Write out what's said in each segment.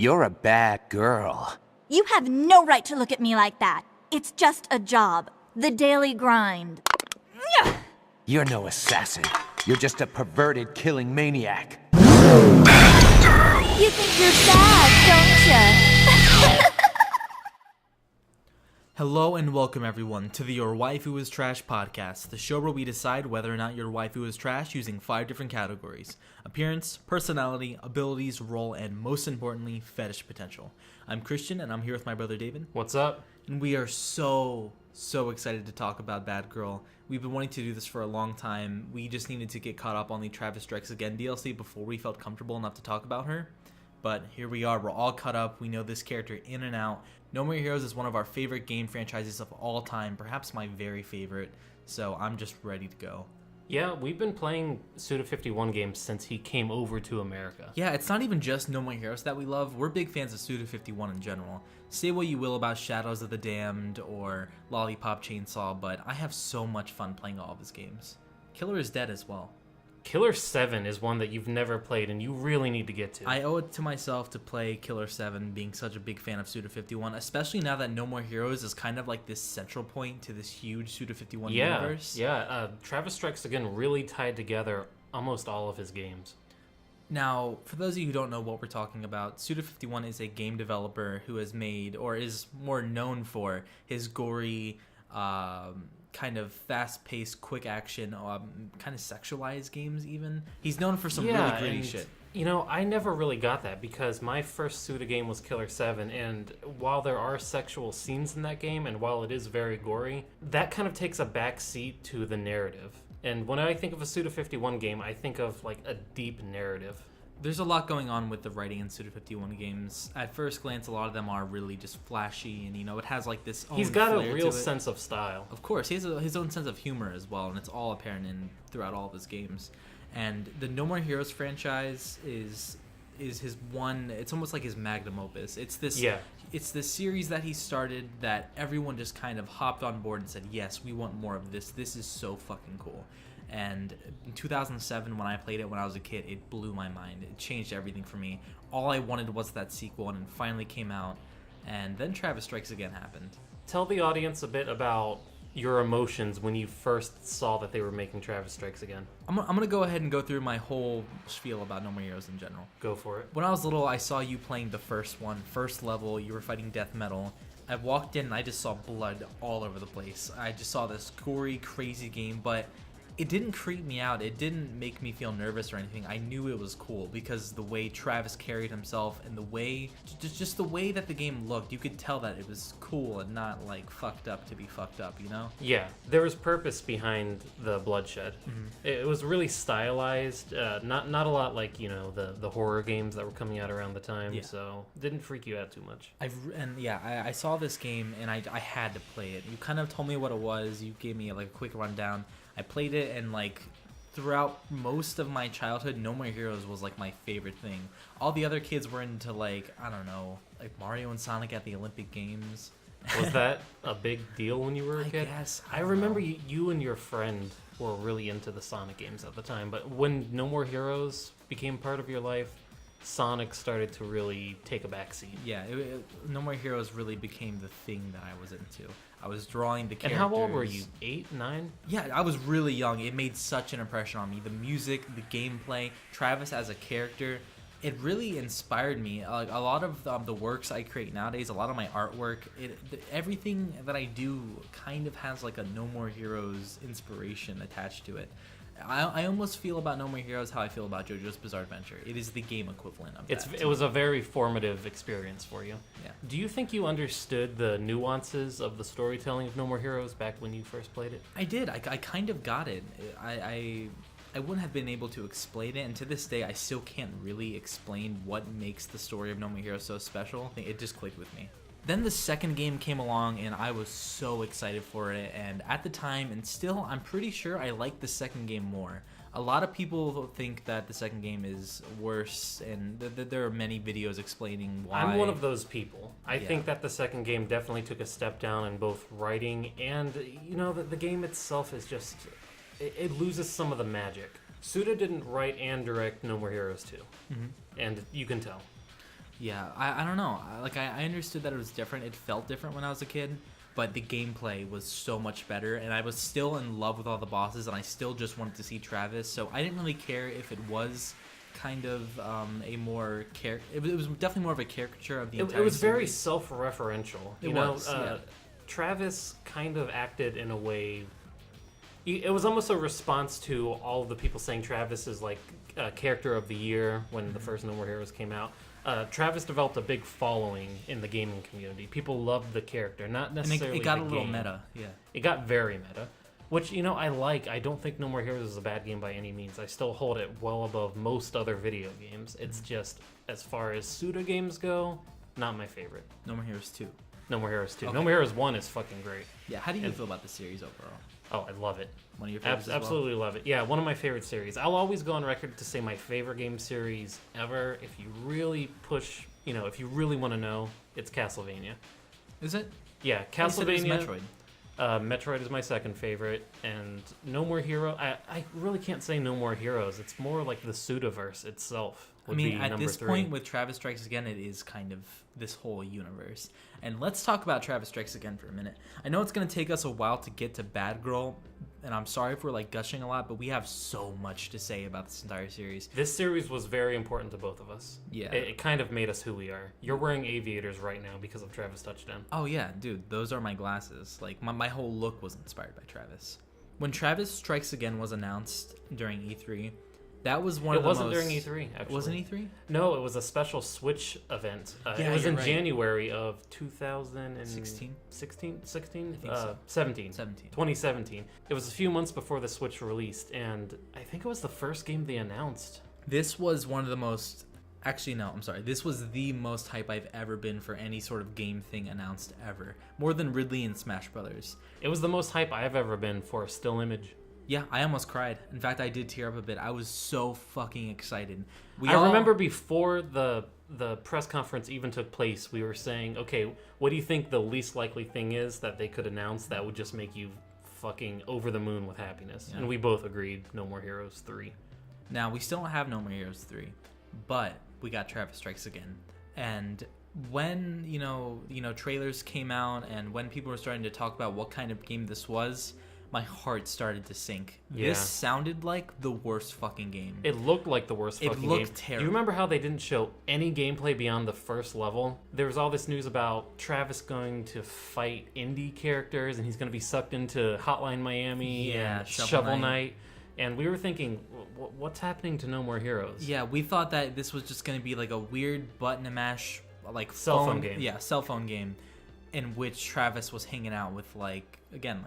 You're a bad girl. You have no right to look at me like that. It's just a job. The daily grind. You're no assassin. You're just a perverted killing maniac. You think you're bad, don't you? Hello and welcome everyone to the Your Waifu Is Trash Podcast, the show where we decide whether or not your waifu is trash using 5 different categories: appearance, personality, abilities, role, and most importantly, fetish potential. I'm Christian and I'm here with my brother David. What's up? And we are so excited to talk about Bad Girl. We've been wanting to do this for a long time. We just needed to get caught up on the Travis Strikes Again DLC before we felt comfortable enough to talk about her. But here we are, we're all caught up, we know this character in and out. No More Heroes is one of our favorite game franchises of all time, perhaps my very favorite, so I'm just ready to go. Yeah, we've been playing Suda51 games since he came over to America. Yeah, it's not even just No More Heroes that we love, we're big fans of Suda51 in general. Say what you will about Shadows of the Damned or Lollipop Chainsaw, but I have so much fun playing all of his games. Killer is Dead as well. Killer 7 is one that you've never played and you really need to get to. I owe it to myself to play Killer 7, being such a big fan of Suda51, especially now that No More Heroes is kind of like this central point to this huge Suda51 universe. Yeah, Travis Strikes Again really tied together almost all of his games. Now, for those of you who don't know what we're talking about, Suda51 is a game developer who has made, or is more known for, his gory, kind of fast-paced, quick action, kind of sexualized games even. He's known for some really gritty shit. You know, I never really got that because my first Suda game was Killer 7, and while there are sexual scenes in that game, and while it is very gory, that kind of takes a back seat to the narrative. And when I think of a Suda51 game, I think of like a deep narrative. There's a lot going on with the writing in Suda51 games. At first glance, a lot of them are really just flashy, and it has like this own He's got a flair real to it. sense of style. Of course, he has his own sense of humor as well, and it's all apparent throughout all of his games. And the No More Heroes franchise is his one. It's almost like his magnum opus. It's this series that he started that everyone just kind of hopped on board and said, yes, we want more of this. This is so fucking cool. And in 2007, when I played it when I was a kid, it blew my mind. It changed everything for me. All I wanted was that sequel, and it finally came out. And then Travis Strikes Again happened. Tell the audience a bit about your emotions when you first saw that they were making Travis Strikes Again. I'm going to go ahead and go through my whole spiel about No More Heroes in general. Go for it. When I was little, I saw you playing the first level. You were fighting death metal. I walked in and I just saw blood all over the place. I just saw this gory, crazy game, but it didn't creep me out. It didn't make me feel nervous or anything. I knew it was cool because the way Travis carried himself and the way, just the way that the game looked, you could tell that it was cool and not like fucked up to be fucked up, you know? Yeah, there was purpose behind the bloodshed. Mm-hmm. It was really stylized, not a lot like, the horror games that were coming out around the time, so didn't freak you out too much. I saw this game and I had to play it. You kind of told me what it was. You gave me like a quick rundown. I played it, and like throughout most of my childhood, No More Heroes was like my favorite thing. All the other kids were into like, I don't know, like Mario and Sonic at the Olympic Games. Was that a big deal when you were a kid? Guess. I remember you and your friend were really into the Sonic games at the time, but when No More Heroes became part of your life, Sonic started to really take a backseat. Yeah, No More Heroes really became the thing that I was into. I was drawing the characters. And how old were you? 8, 9? Yeah, I was really young. It made such an impression on me. The music, the gameplay, Travis as a character, it really inspired me. A lot of the works I create nowadays, a lot of my artwork, everything that I do kind of has like a No More Heroes inspiration attached to it. I almost feel about No More Heroes how I feel about JoJo's Bizarre Adventure. It is the game equivalent of that. It was a very formative experience for you. Yeah. Do you think you understood the nuances of the storytelling of No More Heroes back when you first played it? I did. I kind of got it. I wouldn't have been able to explain it, and to this day I still can't really explain what makes the story of No More Heroes so special. It just clicked with me. Then the second game came along, and I was so excited for it, and at the time, and still, I'm pretty sure I liked the second game more. A lot of people think that the second game is worse, and there are many videos explaining why. I'm one of those people. I think that the second game definitely took a step down in both writing and, the game itself is just, it loses some of the magic. Suda didn't write and direct No More Heroes 2, and you can tell. Yeah, I don't know. I understood that it was different. It felt different when I was a kid, but the gameplay was so much better, and I was still in love with all the bosses, and I still just wanted to see Travis, so I didn't really care if it was kind of a more it was definitely more of a caricature of the entire It was very series. self-referential. Yeah. Travis kind of acted in a way. It was almost a response to all of the people saying Travis is like character of the year when the first No More Heroes came out. Travis developed a big following in the gaming community. People loved the character, not necessarily and it got the a little game. meta. Yeah. It got very meta, which I like. I don't think No More Heroes is a bad game by any means. I still hold it well above most other video games. It's just, as far as pseudo games go, not my favorite. No More Heroes 2. No More Heroes 2. Okay. No More Heroes 1 is fucking great. Yeah, how do you feel about the series overall? Oh, I love it. One of your favorites as well? Absolutely love it. Yeah, one of my favorite series. I'll always go on record to say my favorite game series ever. If you really push, if you really want to know, it's Castlevania. Is it? Yeah, You said it was Castlevania. Metroid. Metroid is my second favorite, and No More Hero. I really can't say No More Heroes. It's more like the Pseudoverse itself. I mean, be at number this 3. point with Travis Strikes Again, it is kind of this whole universe. And let's talk about Travis Strikes Again for a minute. I know it's going to take us a while to get to Bad Girl, and I'm sorry if we're gushing a lot, but we have so much to say about this entire series. This series was very important to both of us. Yeah. It kind of made us who we are. You're wearing aviators right now because of Travis Touchdown. Oh yeah, dude, those are my glasses. My whole look was inspired by Travis. When Travis Strikes Again was announced during E3, that was one of the most... It wasn't during E3, actually. It wasn't E3? No, it was a special Switch event. Yeah, it was you're in right. January of 2016? 16? 16? I think so. 17. 17. 2017. It was a few months before the Switch released, and I think it was the first game they announced. This was one of the most... Actually, no, I'm sorry. This was the most hype I've ever been for any sort of game thing announced ever. More than Ridley and Smash Brothers. It was the most hype I've ever been for a still image. Yeah, I almost cried. In fact, I did tear up a bit. I was so fucking excited. I remember before the press conference even took place, we were saying, okay, what do you think the least likely thing is that they could announce that would just make you fucking over the moon with happiness? Yeah. And we both agreed, No More Heroes 3. Now, we still don't have No More Heroes 3, but we got Travis Strikes Again. And when, trailers came out and when people were starting to talk about what kind of game this was, my heart started to sink. Yeah. This sounded like the worst fucking game. It looked like the worst fucking game. It looked terrible. You remember how they didn't show any gameplay beyond the first level? There was all this news about Travis going to fight indie characters, and he's going to be sucked into Hotline Miami and Shovel Knight. And we were thinking, what's happening to No More Heroes? Yeah, we thought that this was just going to be like a weird button and mash, Cell phone game. Yeah, cell phone game in which Travis was hanging out with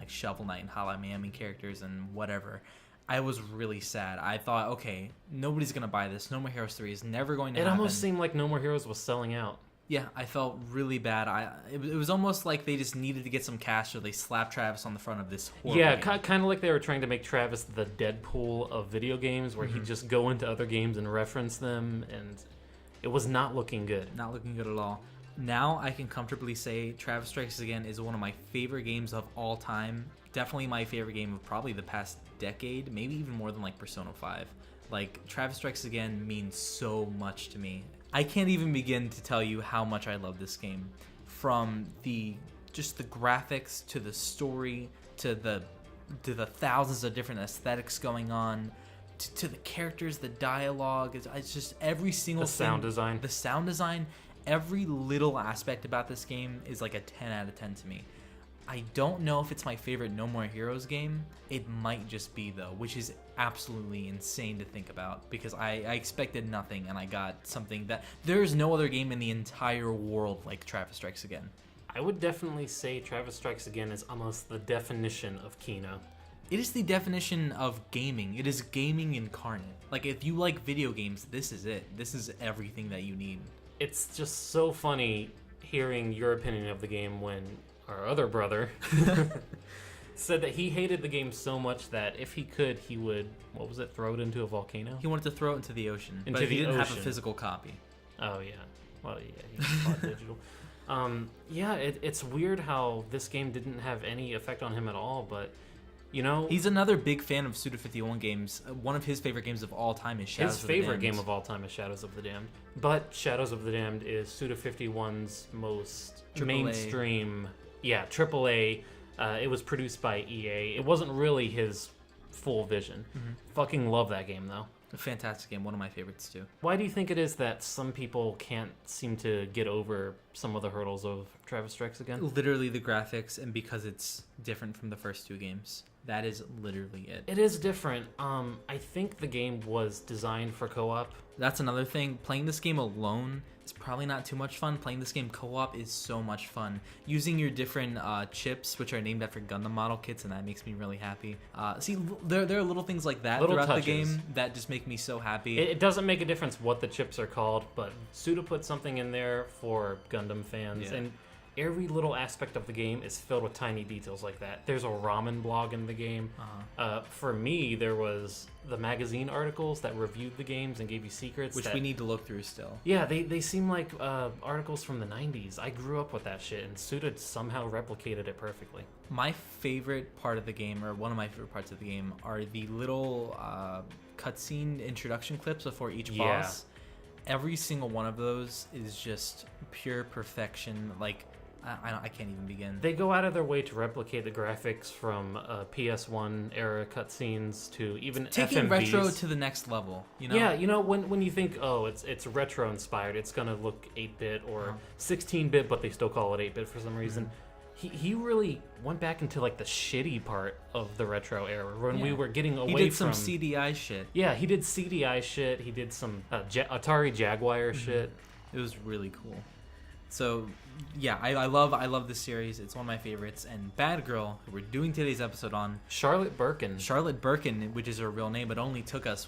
Shovel Knight and Hotline Miami characters and whatever. I was really sad. I thought, okay, nobody's gonna buy this. No More Heroes 3 is never going to happen. It almost seemed like No More Heroes was selling out. Yeah, I felt really bad. It was almost like they just needed to get some cash, so they slapped Travis on the front of this horrible game. Kind of like they were trying to make Travis the Deadpool of video games, where he'd just go into other games and reference them, and it was not looking good. Not looking good at all. Now I can comfortably say Travis Strikes Again is one of my favorite games of all time. Definitely my favorite game of probably the past decade, maybe even more than Persona 5. Travis Strikes Again means so much to me. I can't even begin to tell you how much I love this game. From the graphics to the story to the thousands of different aesthetics going on to the characters, the dialogue. It's just every single thing. The sound design. Every little aspect about this game is like a 10 out of 10 to me. I don't know if it's my favorite No More Heroes game. It might just be, though, which is absolutely insane to think about because I expected nothing and I got something that... There's no other game in the entire world like Travis Strikes Again. I would definitely say Travis Strikes Again is almost the definition of Kino. It is the definition of gaming. It is gaming incarnate. If you like video games, this is it. This is everything that you need. It's just so funny hearing your opinion of the game when our other brother said that he hated the game so much that if he could, he would, throw it into a volcano? He wanted to throw it into the ocean, but he didn't have a physical copy. Oh, yeah. Well, yeah, he just bought digital. It's weird how this game didn't have any effect on him at all, but You know, he's another big fan of Suda51 games. One of his favorite games of all time is Shadows of the Damned. His favorite game of all time is Shadows of the Damned. But Shadows of the Damned is Suda51's most mainstream... Yeah, AAA. It was produced by EA. It wasn't really his full vision. Fucking love that game, though. A fantastic game, one of my favorites too. Why do you think it is that some people can't seem to get over some of the hurdles of Travis Strikes Again? Literally the graphics, and because it's different from the first two games. That is literally it. It is different. I think the game was designed for co-op. That's another thing. Playing this game alone is probably not too much fun. Playing this game co-op is so much fun. Using your different chips, which are named after Gundam model kits, and that makes me really happy. See, there are little things like that throughout the game that just make me so happy. It doesn't make a difference what the chips are called, but Suda put something in there for Gundam fans, and every little aspect of the game is filled with tiny details like that. There's a ramen blog in the game. For me, there was the magazine articles that reviewed the games and gave you secrets. Which we need to look through still. Yeah, they seem like articles from the 90s. I grew up with that shit, and Suda somehow replicated it perfectly. My favorite part of the game, or one of my favorite parts of the game, are the little cutscene introduction clips before each boss. Every single one of those is just pure perfection. Like, I can't even begin. They go out of their way to replicate the graphics from PS1 era cutscenes to even taking FMVs. Retro to the next level. You know? Yeah, you know, when you think, oh, it's retro inspired, it's gonna look 8-bit or 16-bit, but they still call it 8-bit for some reason. He really went back into like the shitty part of the retro era when we were getting away from... He did some CDI shit. Yeah, he did CDI shit. He did some Atari Jaguar shit. It was really cool. So, yeah, I love this series. It's one of my favorites. And Bad Girl, who we're doing today's episode on... Charlotte Birkin, which is her real name. It only took us,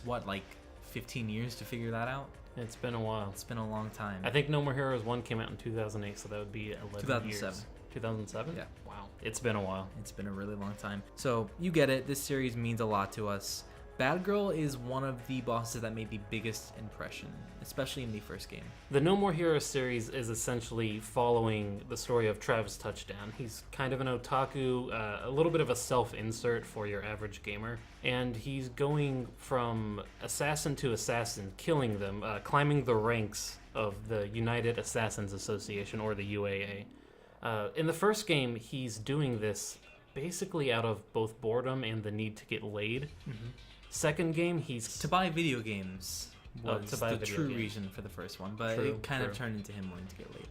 15 years to figure that out? It's been a while. It's been a long time. I think No More Heroes 1 came out in 2008, so that would be 11 2007. years. 2007? Yeah. Wow. It's been a while. It's been a really long time. So, you get it. This series means a lot to us. Bad Girl is one of the bosses that made the biggest impression, especially in the first game. The No More Heroes series is essentially following the story of Travis Touchdown. He's kind of an otaku, a little bit of a self-insert for your average gamer, and he's going from assassin to assassin, killing them, climbing the ranks of the United Assassins Association, or the UAA. In the first game, he's doing this basically out of both boredom and the need to get laid. Second game, he's... To buy video games was the true games. Reason for the first one, but it kind of turned into him wanting to get laid.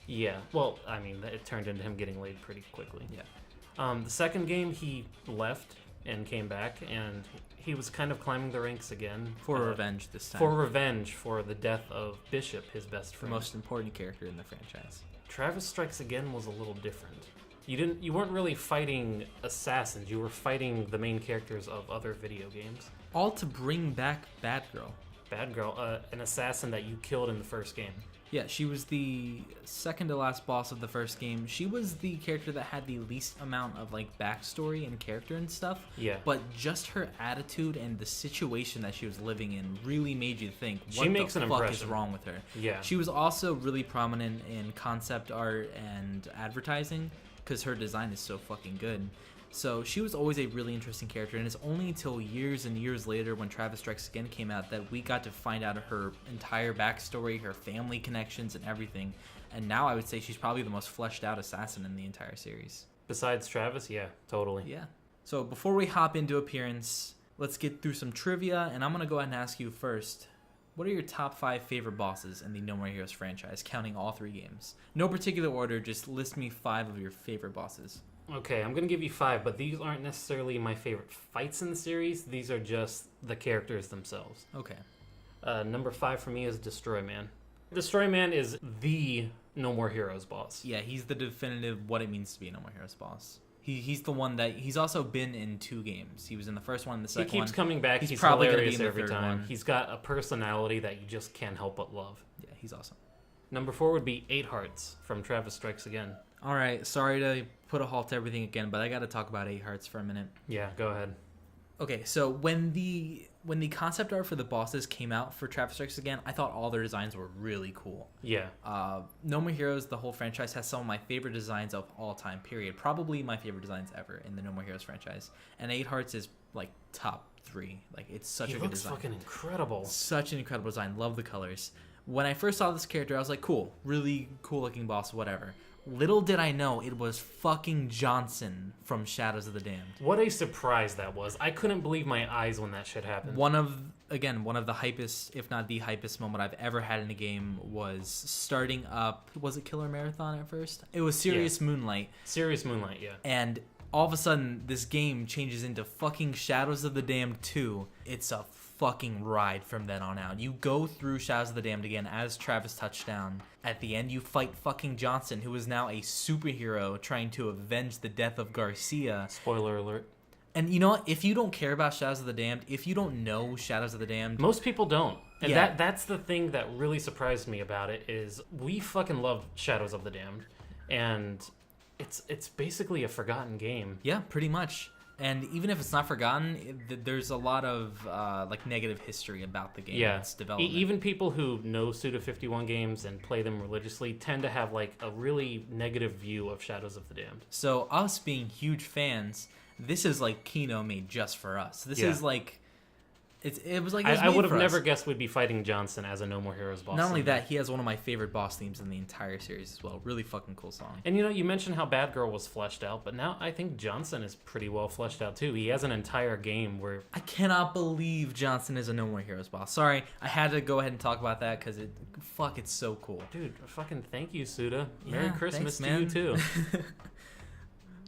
Yeah, well, I mean, it turned into him getting laid pretty quickly. Yeah. The second game, he left and came back, and he was kind of climbing the ranks again. For revenge this time. For revenge for the death of Bishop, his best friend. The most important character in the franchise. Travis Strikes Again was a little different. You weren't really fighting assassins. You were fighting the main characters of other video games. All to bring back Bad Girl. Bad Girl, an assassin that you killed in the first game. Yeah, she was the second to last boss of the first game. She was the character that had the least amount of backstory and character and stuff. Yeah. But just her attitude and the situation that she was living in really made you think, what she makes the an fuck impression. is wrong with her? Yeah. She was also really prominent in concept art and advertising, because her design is so fucking good. So she was always a really interesting character, and it's only until years and years later when Travis Strikes Again came out that we got to find out her entire backstory, her family connections, and everything. And now I would say she's probably the most fleshed out assassin in the entire series. Besides Travis, yeah, totally. Yeah. So before we hop into appearance, let's get through some trivia, and I'm going to go ahead and ask you first. What are your top 5 favorite bosses in the No More Heroes franchise, counting all 3 games? No particular order, just list me 5 of your favorite bosses. Okay, I'm going to give you 5, but these aren't necessarily my favorite fights in the series. These are just the characters themselves. Okay. Number 5 for me is Destroy Man. Destroy Man is the No More Heroes boss. Yeah, he's the definitive what it means to be a No More Heroes boss. He's the one that he's also been in 2 games. He was in the first one and the second one. He keeps coming back. He's probably hilarious gonna be in the every third time. one. He's got a personality that you just can't help but love. Yeah, he's awesome. Number 4 would be 8 Hearts from Travis Strikes Again. All right, sorry to put a halt to everything again, but I got to talk about 8 Hearts for a minute. Yeah, go ahead. Okay, so when the when the concept art for the bosses came out for Travis Strikes Again, I thought all their designs were really cool. Yeah. No More Heroes, the whole franchise, has some of my favorite designs of all time, period. Probably my favorite designs ever in the No More Heroes franchise. And 8 Hearts is, like, top 3. Like, it's such a good design. He looks fucking incredible. Such an incredible design. Love the colors. When I first saw this character, I was like, cool. Really cool-looking boss, whatever. Little did I know it was fucking Johnson from Shadows of the Damned. What a surprise that was. I couldn't believe my eyes when that shit happened. One of the hypest, if not the hypest moment I've ever had in a game was starting up, was it Killer Marathon at first? It was Serious Moonlight. Serious Moonlight, yeah. And all of a sudden, this game changes into fucking Shadows of the Damned 2. It's a fucking ride from then on out. You go through Shadows of the Damned again as Travis Touchdown. At the end, you fight fucking Johnson, who is now a superhero trying to avenge the death of Garcia. Spoiler alert. And you know what? If you don't care about Shadows of the Damned, if you don't know Shadows of the Damned... Most people don't. And Yeah. that's the thing that really surprised me about it is we fucking love Shadows of the Damned. And it's basically a forgotten game. Yeah, pretty much. And even if it's not forgotten, there's a lot of like negative history about the game. Yeah, Its development. even people who know Suda51 games and play them religiously tend to have like a really negative view of Shadows of the Damned. So us being huge fans, this is like Kino made just for us. This Yeah. is like it was like I would have never guessed. guessed we'd be fighting Johnson as a No More Heroes boss. Not only theme. that, he has one of my favorite boss themes in the entire series as well. Really fucking cool song. And you mentioned how Bad Girl was fleshed out, but now I think Johnson is pretty well fleshed out too. He has an entire game where I cannot believe Johnson is a No More Heroes boss. Sorry, I had to go ahead and talk about that because it's so cool. dude, fucking thank you, Suda. Merry Yeah, Christmas thanks, to you man. too.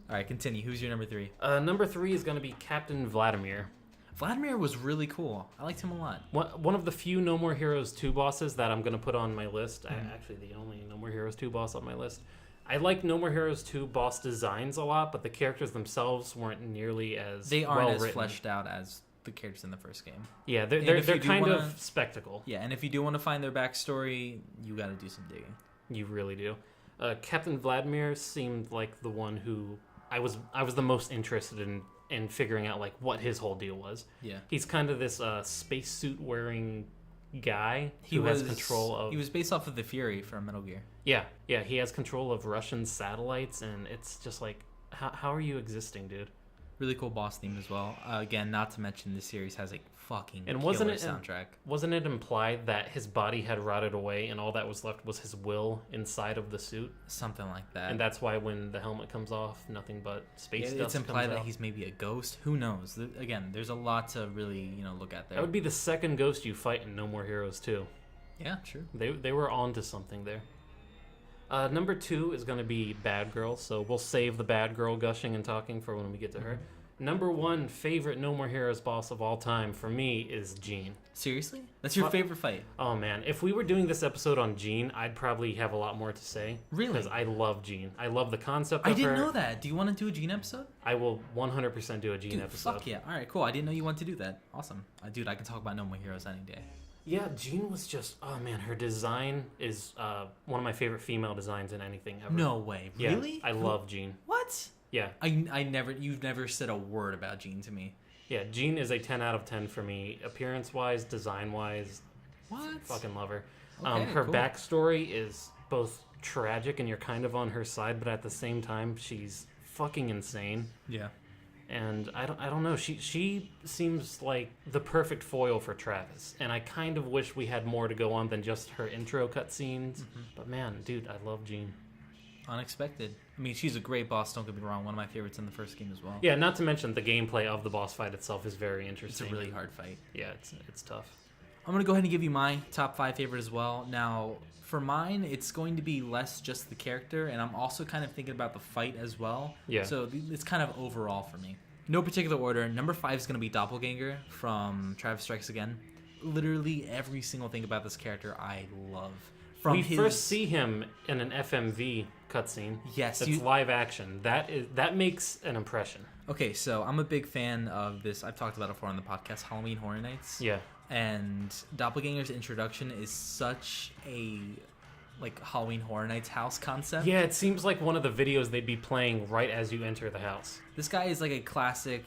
All right, continue. Who's your number 3? Number 3 is going to be Captain Vladimir. Vladimir was really cool. I liked him a lot. One of the few No More Heroes 2 bosses that I'm going to put on my list. Actually, the only No More Heroes 2 boss on my list. I like No More Heroes 2 boss designs a lot, but the characters themselves weren't nearly as They aren't well as written. fleshed out as the characters in the first game. Yeah, And they're if you do kind wanna- of spectacle. Yeah, and if you do want to find their backstory, you got to do some digging. You really do. Captain Vladimir seemed like the one who I was the most interested in figuring out like what his whole deal was. Yeah. He's kind of this spacesuit wearing guy who has control of. He was based off of the Fury from Metal Gear. Yeah, he has control of Russian satellites, and it's just like, how are you existing, dude? Really cool boss theme as well. Again, not to mention the series has a fucking And killer soundtrack. Wasn't it implied that his body had rotted away, and all that was left was his will inside of the suit? Something like that. And that's why when the helmet comes off, nothing but space Yeah, dust it's implied comes that out. he's maybe a ghost. Who knows? Again, there's a lot to really look at there. That would be the second ghost you fight in No More Heroes 2. Yeah, true. They were on to something there. Number 2 is going to be Bad Girl, so we'll save the Bad Girl gushing and talking for when we get to her. Number 1 favorite No More Heroes boss of all time for me is Jean. Seriously? That's your favorite fight? Oh man, if we were doing this episode on Jean, I'd probably have a lot more to say. Really? Because I love Jean. I love the concept I of her. didn't know that. Do you want to do a Jean episode? I will 100% do a Jean Dude, episode. fuck yeah. All right, cool. I didn't know you wanted to do that. Awesome. Dude, I can talk about No More Heroes any day. Yeah, Jean was just, oh man, her design is one of my favorite female designs in anything ever. No way. Yeah, Really? I love Jean. What? Yeah. You've never said a word about Jean to me. Yeah, Jean is a 10 out of 10 for me. Appearance-wise, design-wise, What? fucking love her. Okay, Her cool. backstory is both tragic and you're kind of on her side, but at the same time, she's fucking insane. Yeah. And I don't know. She seems like the perfect foil for Travis, and I kind of wish we had more to go on than just her intro cutscenes. But man, dude, I love Jean. Unexpected. I mean, she's a great boss, don't get me wrong. One of my favorites in the first game as well. Yeah, not to mention the gameplay of the boss fight itself is very It's a interesting. really hard fight. Yeah, it's tough. I'm going to go ahead and give you my top 5 favorite as well. Now, for mine, it's going to be less just the character, and I'm also kind of thinking about the fight as well. Yeah. So it's kind of overall for me. No particular order. Number 5 is going to be Doppelganger from Travis Strikes Again. Literally every single thing about this character I love. We first see him in an FMV cutscene. Yes, That's live action. That makes an impression. Okay, so I'm a big fan of this. I've talked about it before on the podcast, Halloween Horror Nights. Yeah. And Doppelganger's introduction is such a like Halloween Horror Nights house concept. Yeah, it seems like one of the videos they'd be playing right as you enter the house. This guy is like a classic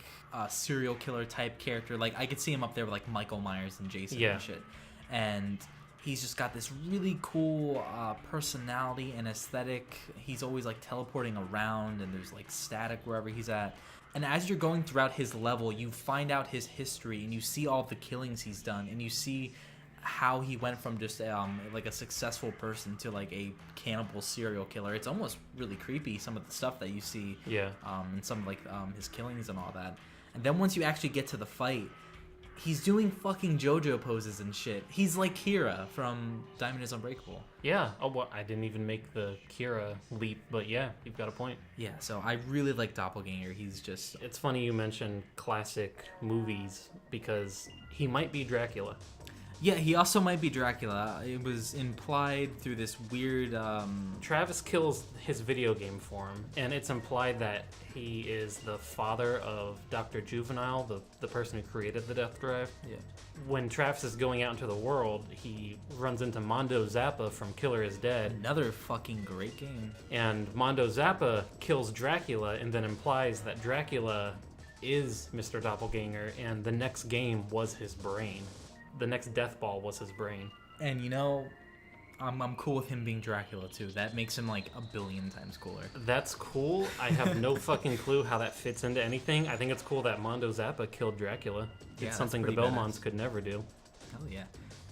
serial killer type character. Like I could see him up there with like Michael Myers and Jason and shit. And he's just got this really cool personality and aesthetic. He's always like teleporting around, and there's like static wherever he's at. And as you're going throughout his level, you find out his history, and you see all the killings he's done, and you see how he went from just like a successful person to like a cannibal serial killer. It's almost really creepy, some of the stuff that you see. And some like his killings and all that. And then once you actually get to the fight, he's doing fucking JoJo poses and shit. He's like Kira from Diamond is Unbreakable. Yeah. Oh, well, I didn't even make the Kira leap, but yeah, you've got a point. Yeah, so I really like Doppelganger. He's just... It's funny you mentioned classic movies because he might be Dracula. Yeah, he also might be Dracula. It was implied through this weird... Travis kills his video game form, and it's implied that he is the father of Dr. Juvenile, the person who created the Death Drive. Yeah. When Travis is going out into the world, he runs into Mondo Zappa from Killer is Dead. Another fucking great game. And Mondo Zappa kills Dracula and then implies that Dracula is Mr. Doppelganger, and the next game was his brain. The next death ball was his brain. And you know, I'm cool with him being Dracula too. That makes him like 1 billion times cooler. That's cool. I have no fucking clue how that fits into anything. I think it's cool that Mondo Zappa killed Dracula. Yeah, it's something the Belmonts could never do. Hell yeah.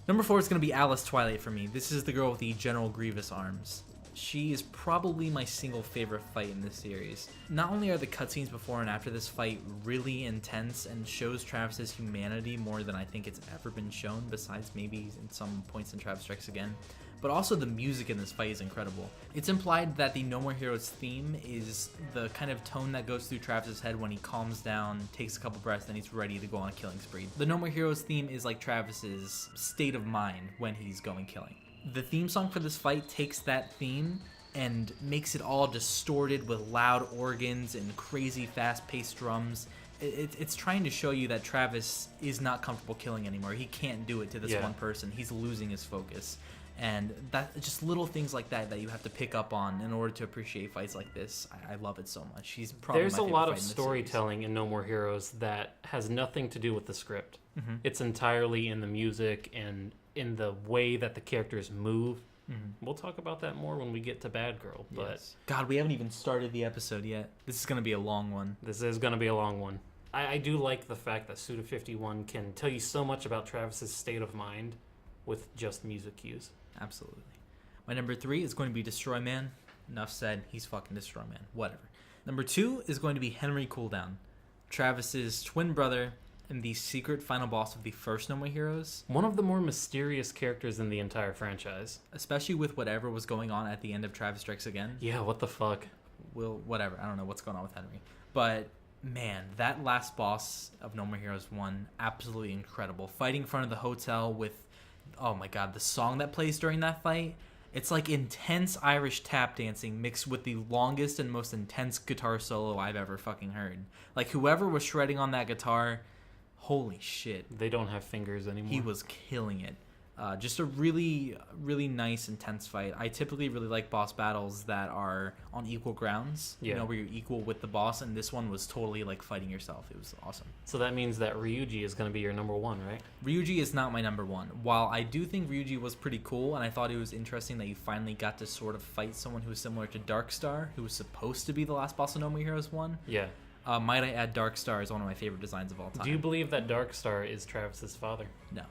Number 4 is going to be Alice Twilight for me. This is the girl with the General Grievous arms. She is probably my single favorite fight in this series. Not only are the cutscenes before and after this fight really intense and shows Travis's humanity more than I think it's ever been shown, besides maybe in some points in Travis Strikes Again, but also the music in this fight is incredible. It's implied that the No More Heroes theme is the kind of tone that goes through Travis's head when he calms down, takes a couple breaths, and he's ready to go on a killing spree. The No More Heroes theme is like Travis's state of mind when he's going killing. The theme song for this fight takes that theme and makes it all distorted with loud organs and crazy fast-paced drums. It's trying to show you that Travis is not comfortable killing anymore. He can't do it to this one person. He's losing his focus. And that just little things like that you have to pick up on in order to appreciate fights like this. I love it so much. He's probably There's my a favorite lot fight of in this storytelling in No More Heroes that has nothing to do with the script. Mm-hmm. It's entirely in the music and in the way that the characters move. Mm-hmm. We'll talk about that more when we get to Bad Girl. But yes. God, we haven't even started the episode yet. This is going to be a long one. This is going to be a long one. I do like the fact that Suda51 can tell you so much about Travis's state of mind with just music cues. Absolutely. My number 3 is going to be Destroy Man. Enough said. He's fucking Destroy Man. Whatever. Number 2 is going to be Henry Cooldown, Travis's twin brother and the secret final boss of the first No More Heroes. One of the more mysterious characters in the entire franchise. Especially with whatever was going on at the end of Travis Strikes Again. Yeah, what the fuck? Whatever. I don't know what's going on with Henry. But, man, that last boss of No More Heroes 1, absolutely incredible. Fighting in front of the hotel with, oh my god, the song that plays during that fight. It's like intense Irish tap dancing mixed with the longest and most intense guitar solo I've ever fucking heard. Like, whoever was shredding on that guitar, holy shit. They don't have fingers anymore. He was killing it. Just a really, really nice, intense fight. I typically really like boss battles that are on equal grounds. Yeah. You know, where you're equal with the boss, and this one was totally like fighting yourself. It was awesome. So that means that Ryuji is going to be your number 1, right? Ryuji is not my number 1. While I do think Ryuji was pretty cool, and I thought it was interesting that you finally got to sort of fight someone who was similar to Darkstar, who was supposed to be the last boss of No More Heroes 1. Yeah. Might I add, Darkstar is one of my favorite designs of all time. Do you believe that Darkstar is Travis's father? No.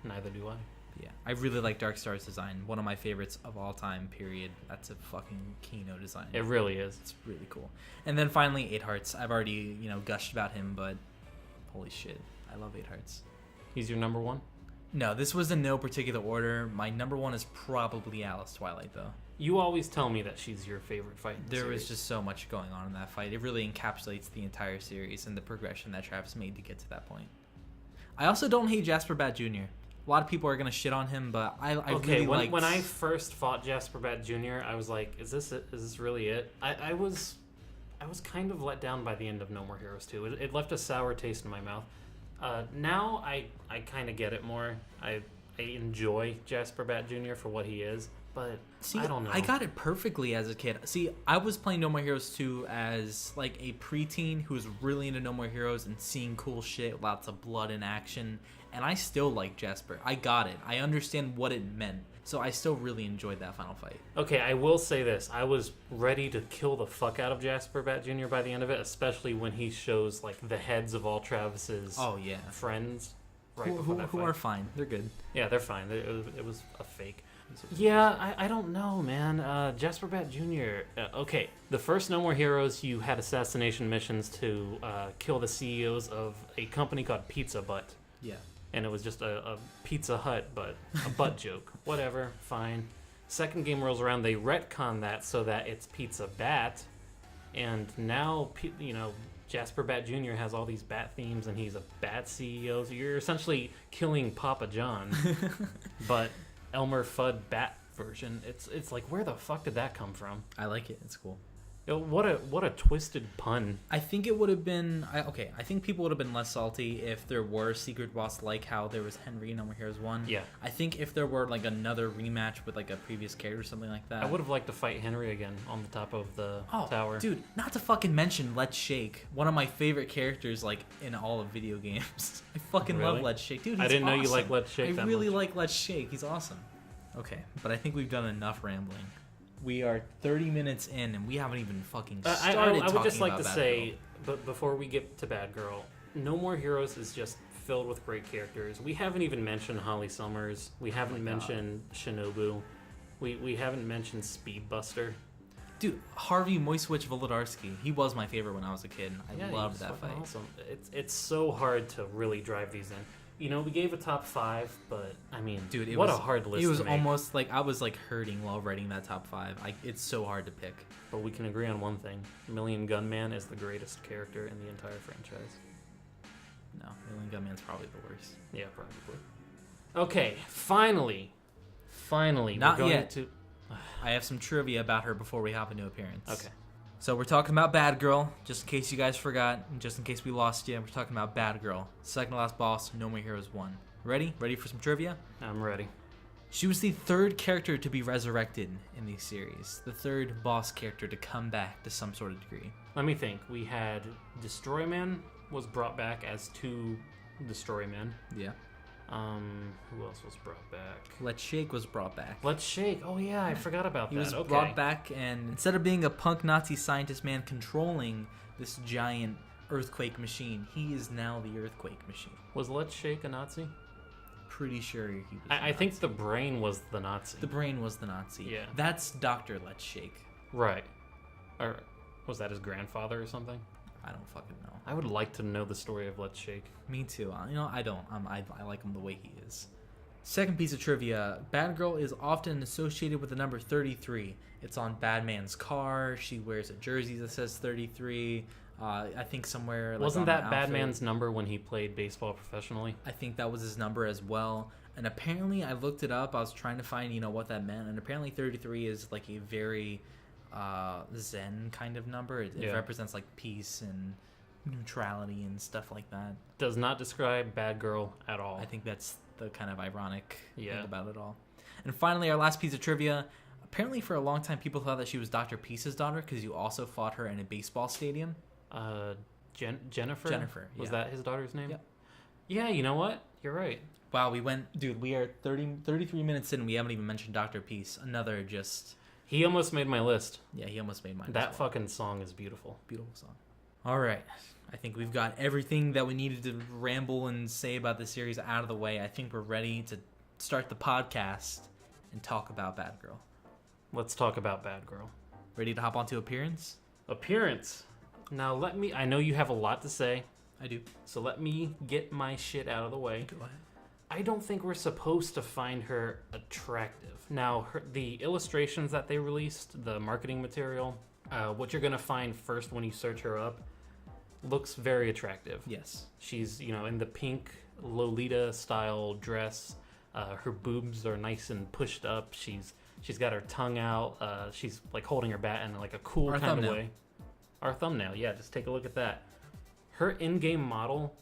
Neither do I. Yeah, I really like Darkstar's design. One of my favorites of all time, period. That's a fucking Kino design. It really is. It's really cool. And then finally, 8 Hearts. I've already, gushed about him, but holy shit. I love 8 Hearts. He's your number 1? No, this was in no particular order. My number 1 is probably Alice Twilight, though. You always tell me that she's your favorite fight in the There series. was just so much going on in that fight. It really encapsulates the entire series and the progression that Travis made to get to that point. I also don't hate Jasper Bat Jr. A lot of people are going to shit on him, but I really liked... When I first fought Jasper Bat Jr., I was like, is this it? Is this really it? I was kind of let down by the end of No More Heroes 2. It left a sour taste in my mouth. Now I kind of get it more. I enjoy Jasper Bat Jr. for what he is, but See, I don't know. I got it perfectly as a kid. See, I was playing No More Heroes 2 as like a preteen who was really into No More Heroes and seeing cool shit, lots of blood and action, and I still like Jasper. I got it. I understand what it meant. So I still really enjoyed that final fight. Okay, I will say this. I was ready to kill the fuck out of Jasper Bat Jr. by the end of it, especially when he shows like the heads of all Travis's friends right before that who fight. are fine. They're good. Yeah, they're fine. It was a fake. Yeah, I don't know, man. Jasper Bat Jr. Okay, the first No More Heroes, you had assassination missions to kill the CEOs of a company called Pizza Butt. Yeah. And it was just a Pizza Hut, but a butt joke. Whatever, fine. Second game rolls around, they retcon that so that it's Pizza Bat, and now Jasper Bat Jr. has all these bat themes, and he's a bat CEO. So you're essentially killing Papa John, but Elmer Fudd Bat version. It's like, where the fuck did that come from? I like it. It's cool. What a twisted pun. I think it would have been I think people would have been less salty if there were a secret boss like how there was Henry in No More Heroes 1. Yeah. I think if there were like another rematch with like a previous character or something like that. I would have liked to fight Henry again on the top of the tower. Dude, not to fucking mention Let's Shake, one of my favorite characters like in all of video games. I fucking love Let's Shake, dude. I didn't know you liked Let's Shake that much. I really like Let's Shake. He's awesome. Okay, but I think we've done enough rambling. We are 30 minutes in, and we haven't even fucking started talking about I would just like to Bad say, Girl. but before we get to Bad Girl, No More Heroes is just filled with great characters. We haven't even mentioned Holly Summers. We haven't mentioned Shinobu. We haven't mentioned Speedbuster. Dude, Harvey Moiswitch Volodarsky. He was my favorite when I was a kid. I loved that fight. Awesome. It's so hard to really drive these in. You know, we gave a top 5, but I mean, dude, what a hard list. It was to make. almost like I was like hurting while writing that top 5. It's so hard to pick. But we can agree on one thing: Million Gunman is the greatest character in the entire franchise. No, Million Gunman's probably the worst. Yeah, probably. Okay, finally, Not we're going yet. to. I have some trivia about her before we hop into appearance. Okay. So we're talking about Bad Girl, just in case you guys forgot, and just in case we lost you, we're talking about Bad Girl. Second to last boss, No More Heroes 1. Ready? Ready for some trivia? I'm ready. She was the third character to be resurrected in the series. The third boss character to come back to some sort of degree. Let me think. We had Destroy Man was brought back as 2 Destroy Men. Yeah. Who else was brought back? Let's Shake was brought back. Let's Shake. Oh yeah, I forgot about that. He was brought back, and instead of being a punk Nazi scientist man controlling this giant earthquake machine, he is now the earthquake machine. Was Let's Shake a Nazi? Pretty sure he was. I think the brain was the Nazi. The brain was the Nazi. Yeah. That's Dr. Let's Shake. Right. Or was that his grandfather or something? I don't fucking know. I would like to know the story of Let's Shake. Me too. I don't. I like him the way he is. Second piece of trivia. Bad Girl is often associated with the number 33. It's on Batman's car. She wears a jersey that says 33. I think somewhere... Like, wasn't that an Batman's number when he played baseball professionally? I think that was his number as well. And apparently, I looked it up. I was trying to find, what that meant. And apparently 33 is like a very zen kind of number. It represents like peace and neutrality and stuff like that. Does not describe Bad Girl at all. I think that's the kind of ironic thing Yeah. about it all. And finally, our last piece of trivia. Apparently, for a long time, people thought that she was Dr. Peace's daughter because you also fought her in a baseball stadium. Jennifer? Jennifer, Was yeah. that his daughter's name? Yep. Yeah, you know what? You're right. Wow, dude, we are 33 minutes in. We haven't even mentioned Dr. Peace. Another just... He almost made my list. Yeah, he almost made mine. That as well. fucking song is beautiful. Beautiful song. All right. I think we've got everything that we needed to ramble and say about the series out of the way. I think we're ready to start the podcast and talk about Bad Girl. Let's talk about Bad Girl. Ready to hop onto appearance? Appearance. Now I know you have a lot to say, I do. so let me get my shit out of the way. Go ahead. I don't think we're supposed to find her attractive. Now, the illustrations that they released, the marketing material, what you're going to find first when you search her up, looks very attractive. Yes. She's, in the pink Lolita-style dress. Her boobs are nice and pushed up. She's got her tongue out. She's, like, holding her bat in, like, a cool Our kind thumbnail. of way. Our thumbnail, yeah, just take a look at that. Her in-game model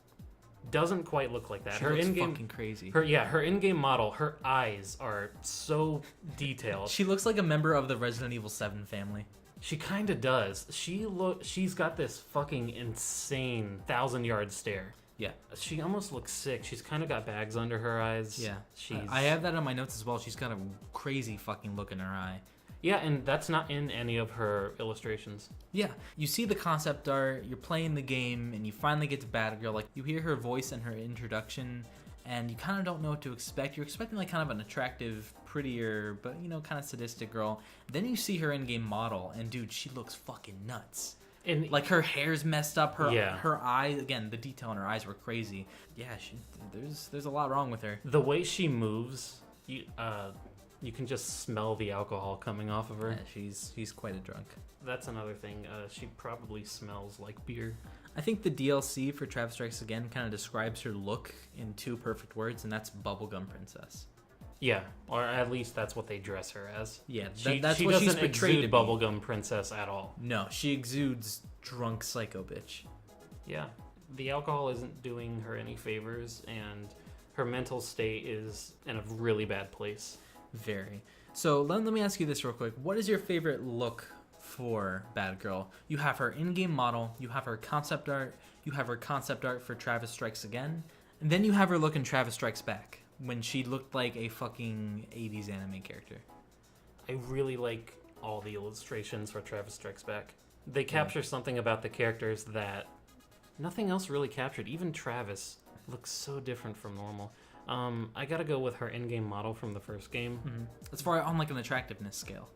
doesn't quite look like that. She Her looks in-game fucking crazy. Her in-game model, her eyes are so detailed. She looks like a member of the Resident Evil 7 family. She kind of does. She's got this fucking insane 1,000-yard stare. Yeah. She almost looks sick. She's kind of got bags under her eyes. Yeah. She's... I have that on my notes as well. She's got a crazy fucking look in her eye. Yeah, and that's not in any of her illustrations. Yeah. You see the concept art, you're playing the game, and you finally get to Batgirl. Like, you hear her voice and her introduction, and you kind of don't know what to expect. You're expecting, like, kind of an attractive, prettier, but, you know, kind of sadistic girl. Then you see her in-game model, and, dude, she looks fucking nuts. And like, her hair's messed up. Her eyes, again, the detail in her eyes were crazy. Yeah, there's a lot wrong with her. The way she moves, you can just smell the alcohol coming off of her. Yeah, she's quite a drunk. That's another thing. She probably smells like beer. I think the DLC for Travis Strikes Again kind of describes her look in 2 perfect words, and that's bubblegum princess. Yeah, or at least that's what they dress her as. Yeah, that's what she's portrayed to be. Bubblegum princess at all. No, she exudes drunk psycho bitch. Yeah, the alcohol isn't doing her any favors, and her mental state is in a really bad place. Very. So let me ask you this real quick. What is your favorite look for Batgirl? You have her in-game model, you have her concept art, you have her concept art for Travis Strikes Again, and then you have her look in Travis Strikes Back, when she looked like a fucking 80s anime character. I really like all the illustrations for Travis Strikes Back. They capture something about the characters that nothing else really captured. Even Travis looks so different from normal. I gotta go with her in-game model from the first game. Mm-hmm. As far on like an attractiveness scale.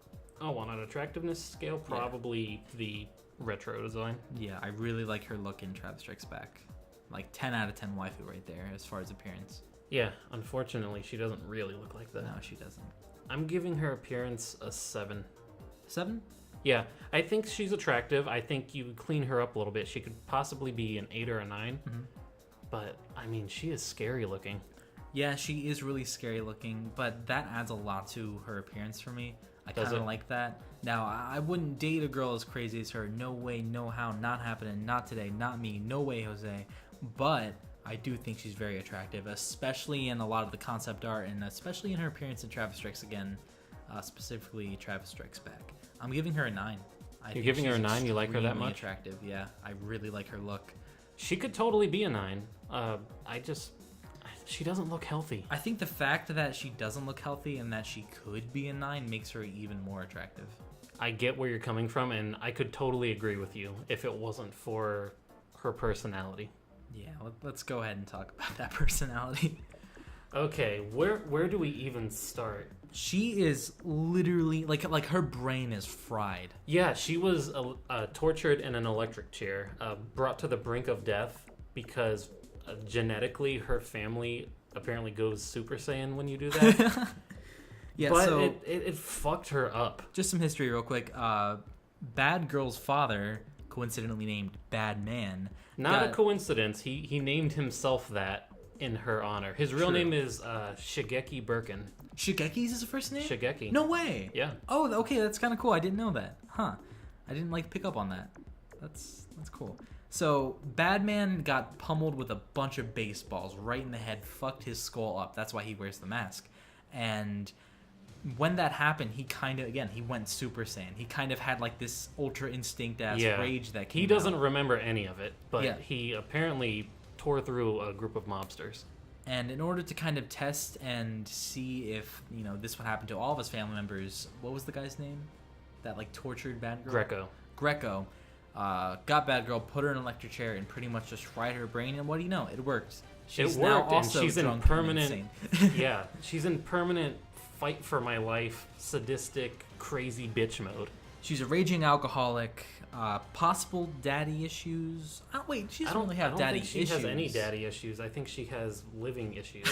Oh, on an attractiveness scale, probably the retro design. Yeah, I really like her look in Travis Strikes Back. Like 10 out of 10 waifu right there as far as appearance. Yeah, unfortunately, she doesn't really look like that. No, she doesn't. I'm giving her appearance a 7. 7? Yeah, I think she's attractive. I think you clean her up a little bit. She could possibly be an 8 or a 9. Mm-hmm. But, I mean, she is scary looking. Yeah, she is really scary looking, but that adds a lot to her appearance for me. I kind of like that. Now, I wouldn't date a girl as crazy as her. No way, no how, not happening, not today, not me, no way, Jose. But I do think she's very attractive, especially in a lot of the concept art, and especially in her appearance in Travis Strikes Again, specifically Travis Strikes Back. I'm giving her a 9. You're giving her a 9? You like her that much? Attractive, yeah. I really like her look. She could totally be a 9. She doesn't look healthy. I think the fact that she doesn't look healthy and that she could be a 9 makes her even more attractive. I get where you're coming from, and I could totally agree with you if it wasn't for her personality. Yeah, let's go ahead and talk about that personality. Okay, where do we even start? She is literally like her brain is fried. Yeah, she was tortured in an electric chair, brought to the brink of death because genetically her family apparently goes Super Saiyan when you do that. Yeah, but so it fucked her up. Just some history real quick. Bad Girl's father, coincidentally named Bad Man. Not a coincidence. He named himself that in her honor. His real name is Shigeki Birkin. Shigeki's his first name? Shigeki. No way. Yeah. Oh, okay, that's kind of cool. I didn't know that. Huh. I didn't pick up on that. That's cool. So, Bad Man got pummeled with a bunch of baseballs right in the head, fucked his skull up. That's why he wears the mask. And when that happened, he went Super Saiyan. He kind of had like this ultra instinct ass rage that came He doesn't remember any of it, but he apparently tore through a group of mobsters. And in order to kind of test and see if, this would happen to all of his family members, what was the guy's name? That like tortured Bad Girl? Greco. Got Bad Girl, put her in an electric chair, and pretty much just fried her brain. And what do you know? It worked. She's now also and she's drunk in permanent. and insane. Yeah, she's in permanent fight for my life, sadistic, crazy bitch mode. She's a raging alcoholic. Possible daddy issues. Oh wait, she doesn't really have daddy issues. I don't think she has any daddy issues. I think she has living issues.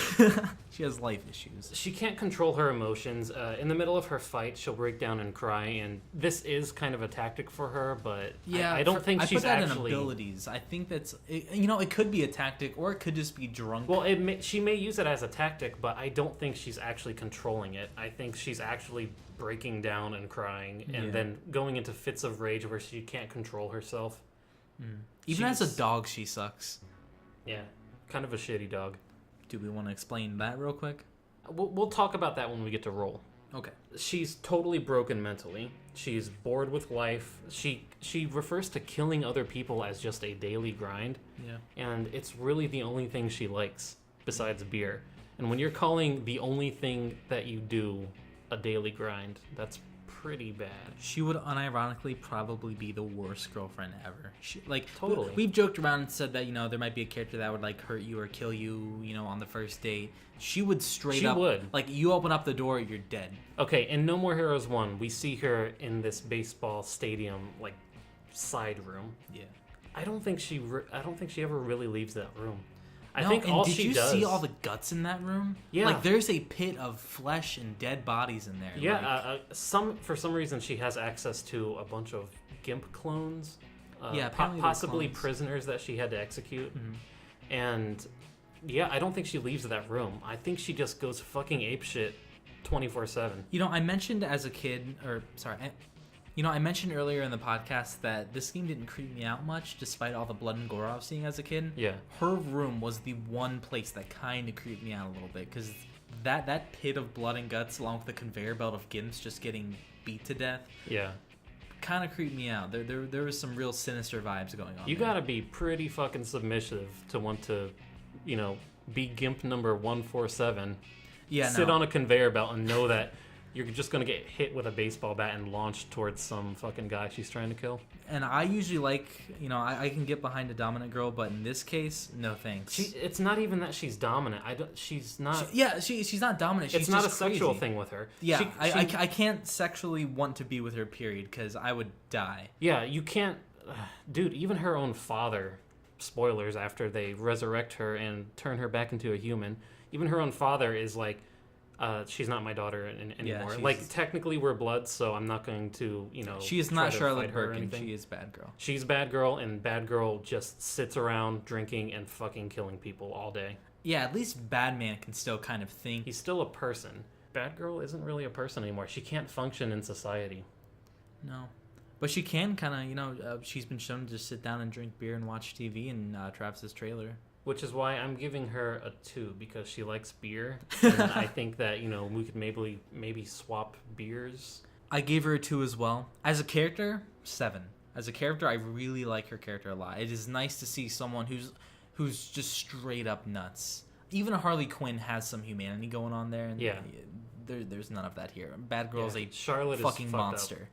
She has life issues. She can't control her emotions. In the middle of her fight, she'll break down and cry, and this is kind of a tactic for her, but I don't think she's I put that actually... in abilities. I think that's... It could be a tactic, or it could just be drunk. Well, she may use it as a tactic, but I don't think she's actually controlling it. I think she's actually breaking down and crying, and then going into fits of rage where she can't control herself. Even as a dog, she sucks. Yeah. Kind of a shitty dog. Do we want to explain that real quick? We'll talk about that when we get to roll. Okay. She's totally broken mentally. She's bored with life. She refers to killing other people as just a daily grind. Yeah. And it's really the only thing she likes besides beer. And when you're calling the only thing that you do a daily grind, that's pretty bad. She would unironically probably be the worst girlfriend ever. Totally. We've joked around and said that, you know, there might be a character that would like hurt you or kill you, you know, on the first date. She would straight up. She would. Like, you open up the door, you're dead. Okay, in No More Heroes 1, we see her in this baseball stadium, like, side room. Yeah. I don't think she ever really leaves that room. I no, think and all did she you does... see all the guts in that room? Yeah. Like, there's a pit of flesh and dead bodies in there. Yeah, for some reason she has access to a bunch of GIMP clones. Possibly prisoners that she had to execute. Mm-hmm. And, yeah, I don't think she leaves that room. I think she just goes fucking apeshit 24/7. You know, I mentioned as a kid, I mentioned earlier in the podcast that this game didn't creep me out much, despite all the blood and gore I was seeing as a kid. Yeah. Her room was the one place that kind of creeped me out a little bit, because that pit of blood and guts, along with the conveyor belt of Gimps just getting beat to death, yeah, kind of creeped me out. There was some real sinister vibes going on. You gotta be pretty fucking submissive to want to, you know, be Gimp number 147. Yeah. Sit on a conveyor belt and know that you're just going to get hit with a baseball bat and launched towards some fucking guy she's trying to kill. And I usually I can get behind a dominant girl, but in this case, no thanks. It's not even that she's dominant. She's not... She's not dominant. She's it's not a crazy. sexual thing with her. Yeah, I can't sexually want to be with her, period, because I would die. Yeah, you can't... Dude, even her own father, spoilers, after they resurrect her and turn her back into a human, even her own father is like, she's not my daughter anymore. Like, technically we're blood, so I'm not going to, you know... She is not Charlotte Birkin. She is bad girl. She's bad girl, and bad girl just sits around drinking and fucking killing people all day. Yeah, at least bad man can still kind of think. He's still a person. Bad girl isn't really a person anymore. She can't function in society. No. But she can kind of, she's been shown to just sit down and drink beer and watch TV in Travis's trailer. Which is why I'm giving her a 2, because she likes beer. And I think that, you know, we could maybe swap beers. I gave her a 2 as well. As a character, 7. As a character, I really like her character a lot. It is nice to see someone who's just straight up nuts. Even Harley Quinn has some humanity going on there. And yeah. There's none of that here. Bad Girl is a Charlotte fucking is monster.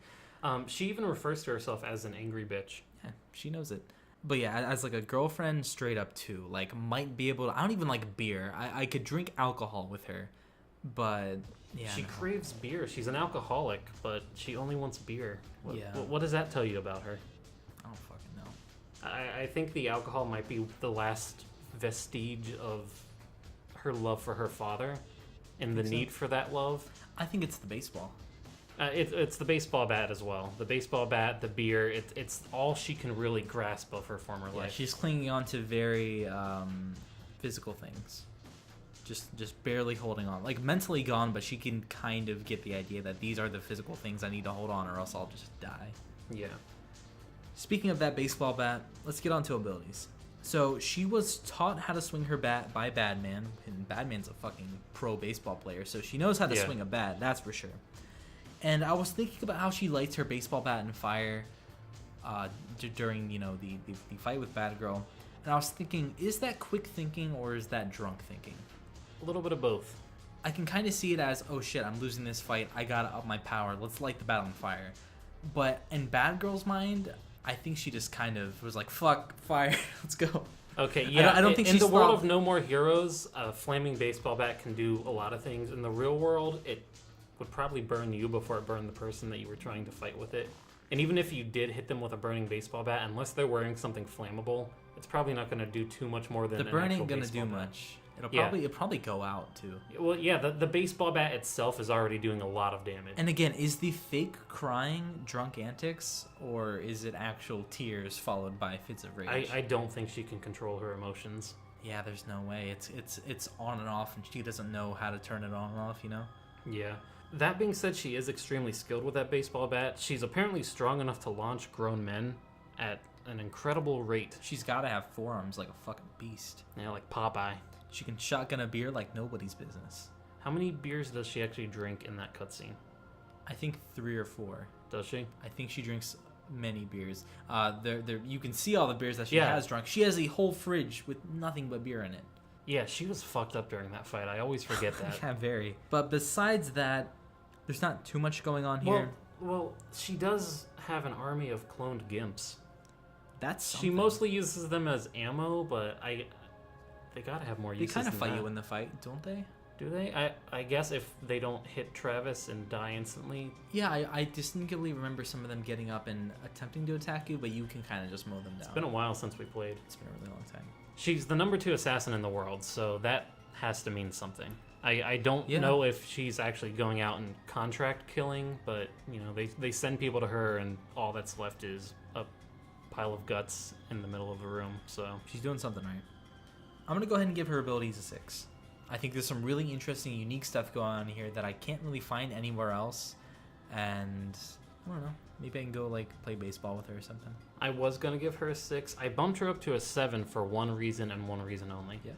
She even refers to herself as an angry bitch. Yeah, she knows it. But yeah, as like a girlfriend, straight up 2. Like, might be able to... I don't even like beer. I could drink alcohol with her. But, yeah. She craves beer. She's an alcoholic, but she only wants beer. What does that tell you about her? I don't fucking know. I think the alcohol might be the last vestige of her love for her father and the need for that love. I think it's the baseball. It's the baseball bat as well. The baseball bat, the beer, it's all she can really grasp of her former life. She's clinging on to very physical things. Just barely holding on. Like, mentally gone, but she can kind of get the idea that these are the physical things I need to hold on or else I'll just die. Yeah. Speaking of that baseball bat, let's get on to abilities. So she was taught how to swing her bat by Badman, and Badman's a fucking pro baseball player, so she knows how to swing a bat, that's for sure. And I was thinking about how she lights her baseball bat in fire during, you know, the fight with Bad Girl. And I was thinking, is that quick thinking or is that drunk thinking? A little bit of both. I can kind of see it as, oh shit, I'm losing this fight. I gotta up my power. Let's light the bat on fire. But in Bad Girl's mind, I think she just kind of was like, fuck, fire, let's go. Okay, yeah. I don't think in the world of No More Heroes, a flaming baseball bat can do a lot of things. In the real world, it would probably burn you before it burned the person that you were trying to fight with it. And even if you did hit them with a burning baseball bat, unless they're wearing something flammable, it's probably not going to do too much more than the burn ain't going to do much. It'll probably go out too. Well, yeah, the baseball bat itself is already doing a lot of damage. And again, is the fake crying drunk antics, or is it actual tears followed by fits of rage? I don't think she can control her emotions. Yeah, there's no way. It's on and off, and she doesn't know how to turn it on and off, you know? Yeah. That being said, she is extremely skilled with that baseball bat. She's apparently strong enough to launch grown men at an incredible rate. She's got to have forearms like a fucking beast. Yeah, like Popeye. She can shotgun a beer like nobody's business. How many beers does she actually drink in that cutscene? I think 3 or 4. Does she? I think she drinks many beers. You can see all the beers that she has drunk. She has a whole fridge with nothing but beer in it. Yeah, she was fucked up during that fight. I always forget that. Yeah, very. But besides that, there's not too much going on here. Well, she does have an army of cloned gimps. That's something. She mostly uses them as ammo, but they gotta have more uses. They kind of than fight that. you in the fight, don't they? Do they? I guess if they don't hit Travis and die instantly. Yeah, I distinctly remember some of them getting up and attempting to attack you, but you can kind of just mow them down. It's been a while since we played. It's been a really long time. She's the number 2 assassin in the world, so that has to mean something. I don't know if she's actually going out and contract killing, but they send people to her, and all that's left is a pile of guts in the middle of the room. So she's doing something right. I'm gonna go ahead and give her abilities a 6. I think there's some really interesting, unique stuff going on here that I can't really find anywhere else, and I don't know. Maybe I can go play baseball with her or something. I was gonna give her a 6. I bumped her up to a 7 for one reason and one reason only. Yeah.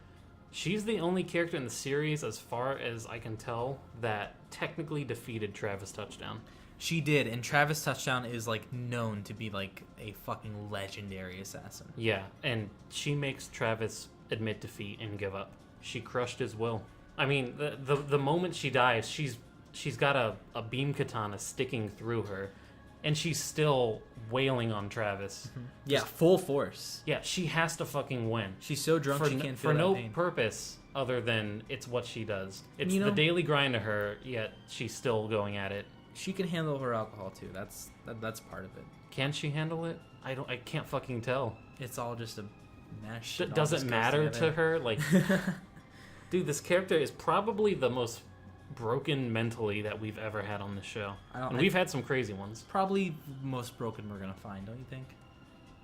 She's the only character in the series, as far as I can tell, that technically defeated Travis Touchdown. She did, and Travis Touchdown is known to be a fucking legendary assassin. Yeah, and she makes Travis admit defeat and give up. She crushed his will. I mean, the moment she dies, she's got a beam katana sticking through her, and she's still wailing on Travis. Mm-hmm. Yeah, full force. Yeah, she has to fucking win. She's so drunk she can't feel for that no pain. Purpose other than it's what she does. It's the daily grind to her, yet she's still going at it. She can handle her alcohol too. That's part of it. Can she handle it? I can't fucking tell. It's all just a mesh. Does it matter to her? Dude, this character is probably the most broken mentally that we've ever had on this show. And we've had some crazy ones. Probably most broken we're gonna find, don't you think?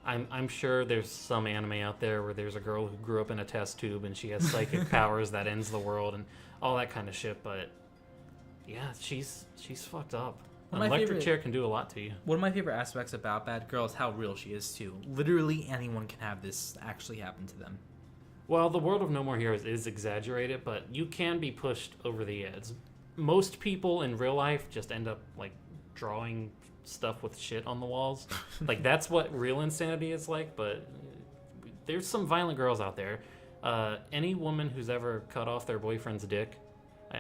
I'm sure there's some anime out there where there's a girl who grew up in a test tube and she has psychic powers that ends the world and all that kind of shit, but yeah, she's fucked up. An electric chair can do a lot to you. One of my favorite aspects about Bad Girl is how real she is too. Literally anyone can have this actually happen to them. Well, the world of No More Heroes is exaggerated, but you can be pushed over the edge. Most people in real life just end up drawing stuff with shit on the walls. That's what real insanity is like, but there's some violent girls out there. Any woman who's ever cut off their boyfriend's dick,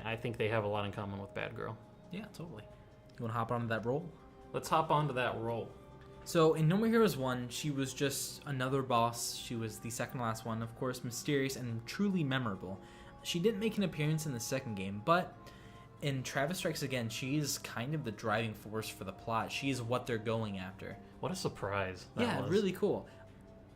I think they have a lot in common with Bad Girl. Yeah, totally. You want to hop onto that roll? Let's hop onto that roll. So in No More Heroes 1, she was just another boss. She was the second to last one, of course, mysterious and truly memorable. She didn't make an appearance in the second game, but in Travis Strikes Again, she is kind of the driving force for the plot. She is what they're going after. What a surprise that was. Really cool.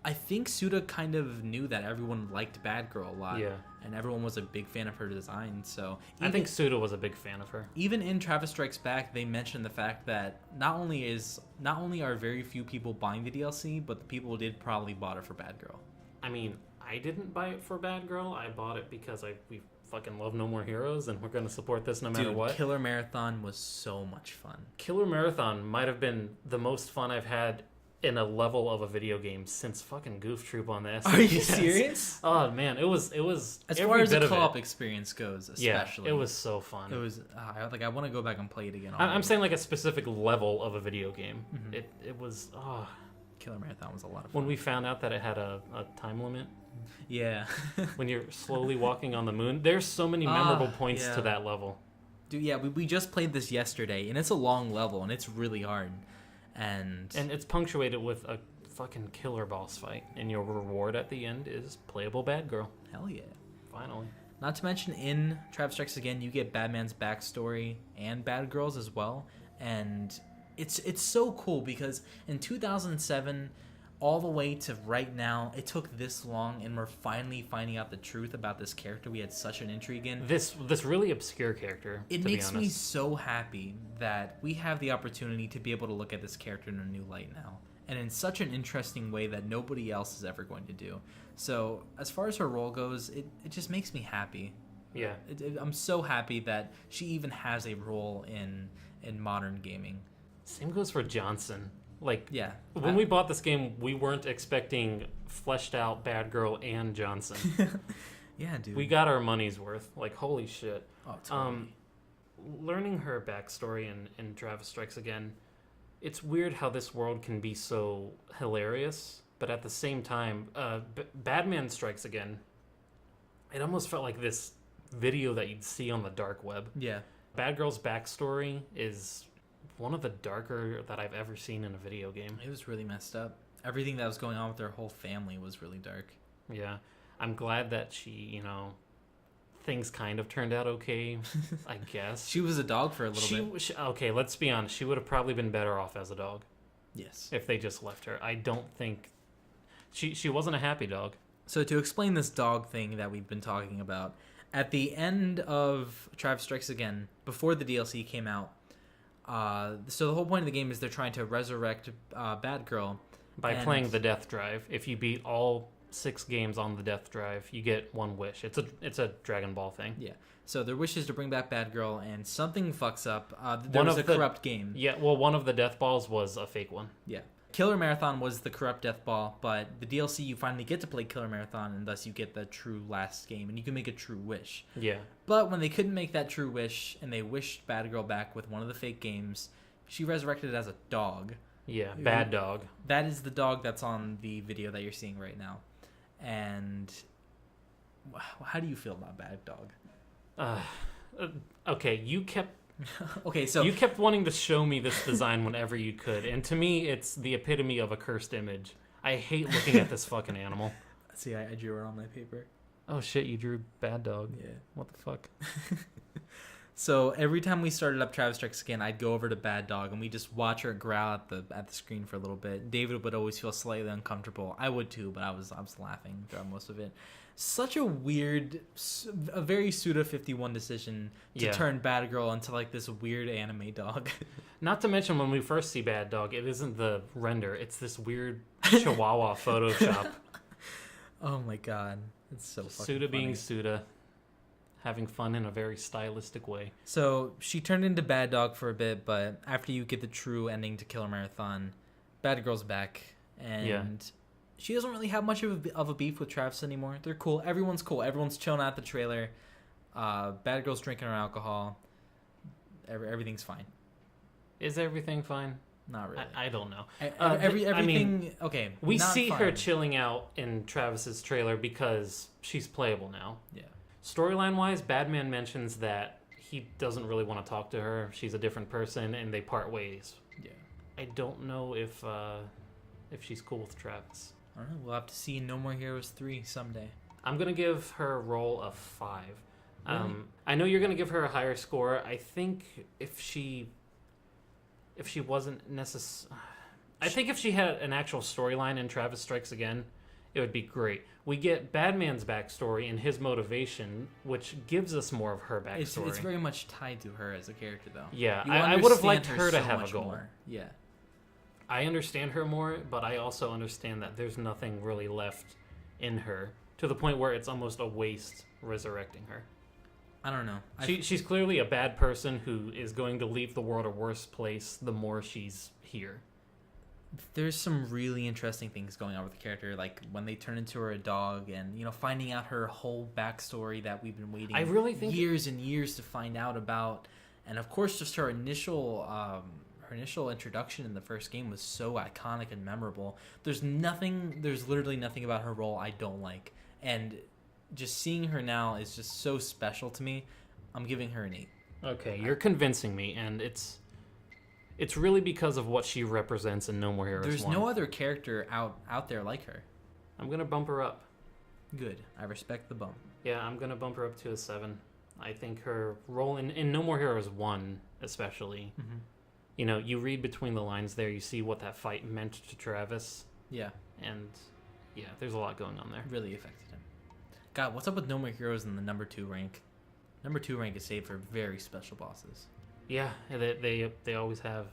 I think Suda kind of knew that everyone liked Bad Girl a lot. Yeah. And everyone was a big fan of her design, so... I think Suda was a big fan of her. Even in Travis Strikes Back, they mentioned the fact that not only are very few people buying the DLC, but the people who did probably bought it for Bad Girl. I mean, I didn't buy it for Bad Girl. I bought it because we fucking love No More Heroes, and we're going to support this no matter what. Killer Marathon was so much fun. Killer Killer Marathon might have been the most fun I've had in a level of a video game since fucking Goof Troop on the SNES. Are you serious? Oh man, it was as far as the co-op experience goes, especially. Yeah, it was so fun. It was I want to go back and play it again. I'm saying a specific level of a video game. Mm-hmm. It was Killer Marathon was a lot of fun. When we found out that it had a time limit. Yeah. When you're slowly walking on the moon, there's so many memorable points to that level. Dude, yeah, we just played this yesterday, and it's a long level, and it's really hard. And it's punctuated with a fucking killer boss fight, and your reward at the end is playable Bad Girl. Hell yeah. Finally. Not to mention, in Travis Strikes Again, you get Batman's backstory and Bad Girls as well, and it's so cool because in 2007 all the way to right now, it took this long, and we're finally finding out the truth about this character we had such an intrigue in. This really obscure character. It makes me so happy that we have the opportunity to be able to look at this character in a new light now, and in such an interesting way that nobody else is ever going to do. So as far as her role goes, it just makes me happy. Yeah. I'm so happy that she even has a role in modern gaming. Same goes for Johnson. Like, Yeah. when we bought this game, we weren't expecting fleshed out Bad Girl and Johnson. Yeah, dude. We got our money's worth. Like, holy shit. Oh, totally. Learning her backstory in Travis Strikes Again, it's weird how this world can be so hilarious, but at the same time, Badman Strikes Again, it almost felt like this video that you'd see on the dark web. Yeah. Bad Girl's backstory is one of the darker that I've ever seen in a video game. It was really messed up. Everything that was going on with their whole family was really dark. Yeah. I'm glad that she, things kind of turned out okay, I guess. She was a dog for a little bit. Okay, let's be honest. She would have probably been better off as a dog. Yes. If they just left her. I don't think... She wasn't a happy dog. So to explain this dog thing that we've been talking about, at the end of Travis Strikes Again, before the DLC came out, so the whole point of the game is they're trying to resurrect Bad Girl. By playing the Death Drive. If you beat all 6 games on the Death Drive, you get one wish. It's a Dragon Ball thing. Yeah. So their wish is to bring back Bad Girl, and something fucks up. There was a corrupt game. Yeah, well, one of the Death Balls was a fake one. Yeah. Killer Marathon was the corrupt Death Ball, but the DLC you finally get to play Killer Marathon, and thus you get the true last game, and you can make a true wish. Yeah. But when they couldn't make that true wish, and they wished Bad Girl back with one of the fake games, she resurrected as a dog. Yeah, Bad Dog. That is the dog that's on the video that you're seeing right now. And how do you feel about Bad Dog? Okay, you kept wanting to show me this design whenever you could, and to me, it's the epitome of a cursed image. I hate looking at this fucking animal. See, I drew it on my paper. Oh shit, you drew Bad Dog. Yeah. What the fuck? So every time we started up Travis Strikes Again, I'd go over to Bad Dog and we just watch her growl at the screen for a little bit. David would always feel slightly uncomfortable. I would too, but I was laughing throughout most of it. Such a weird, a very Suda 51 decision to turn Bad Girl into like this weird anime dog. Not to mention when we first see Bad Dog, it isn't the render; it's this weird Chihuahua Photoshop. Oh my god, it's so fucking Suda funny. being Suda. Having fun in a very stylistic way. So she turned into Bad Dog for a bit, but after you get the true ending to Killer Marathon, Bad Girl's back, and she doesn't really have much of a beef with Travis anymore. They're cool. Everyone's cool. Everyone's chilling out the trailer. Bad Girl's drinking her alcohol. Everything's fine. Is everything fine? Not really. I don't know. Everything. I mean, okay. We not see fine. her chilling out in Travis's trailer because she's playable now. Yeah. Storyline-wise, Badman mentions that he doesn't really want to talk to her. She's a different person, and they part ways. Yeah. I don't know if she's cool with Travis. I don't know. We'll have to see in No More Heroes 3 someday. I'm gonna give her role a 5. Really? I know you're gonna give her a higher score. I think if she wasn't I think if she had an actual storyline in Travis Strikes Again, it would be great. We get Badman's backstory and his motivation, which gives us more of her backstory. It's very much tied to her as a character, though. Yeah, You I would have liked understand her to so have a much goal. more. Yeah. I understand her more, but I also understand that there's nothing really left in her to the point where it's almost a waste resurrecting her. I don't know. She's clearly a bad person who is going to leave the world a worse place the more she's here. There's some really interesting things going on with the character, like when they turn into her a dog, and finding out her whole backstory that we've been waiting I really think years and years to find out about, and of course just her initial introduction in the first game was so iconic and memorable. There's literally nothing about her role I don't like, and just seeing her now is just so special to me. I'm giving her an 8. Okay, you're convincing me, and it's really because of what she represents in No More Heroes 1. There's no other character out there like her. I'm going to bump her up. Good. I respect the bump. Yeah, I'm going to bump her up to a 7. I think her role in No More Heroes 1 especially, you read between the lines there, you see what that fight meant to Travis. Yeah. And, yeah, there's a lot going on there. Really affected him. God, what's up with No More Heroes in the number 2 rank? Number 2 rank is saved for very special bosses. Yeah, they always have.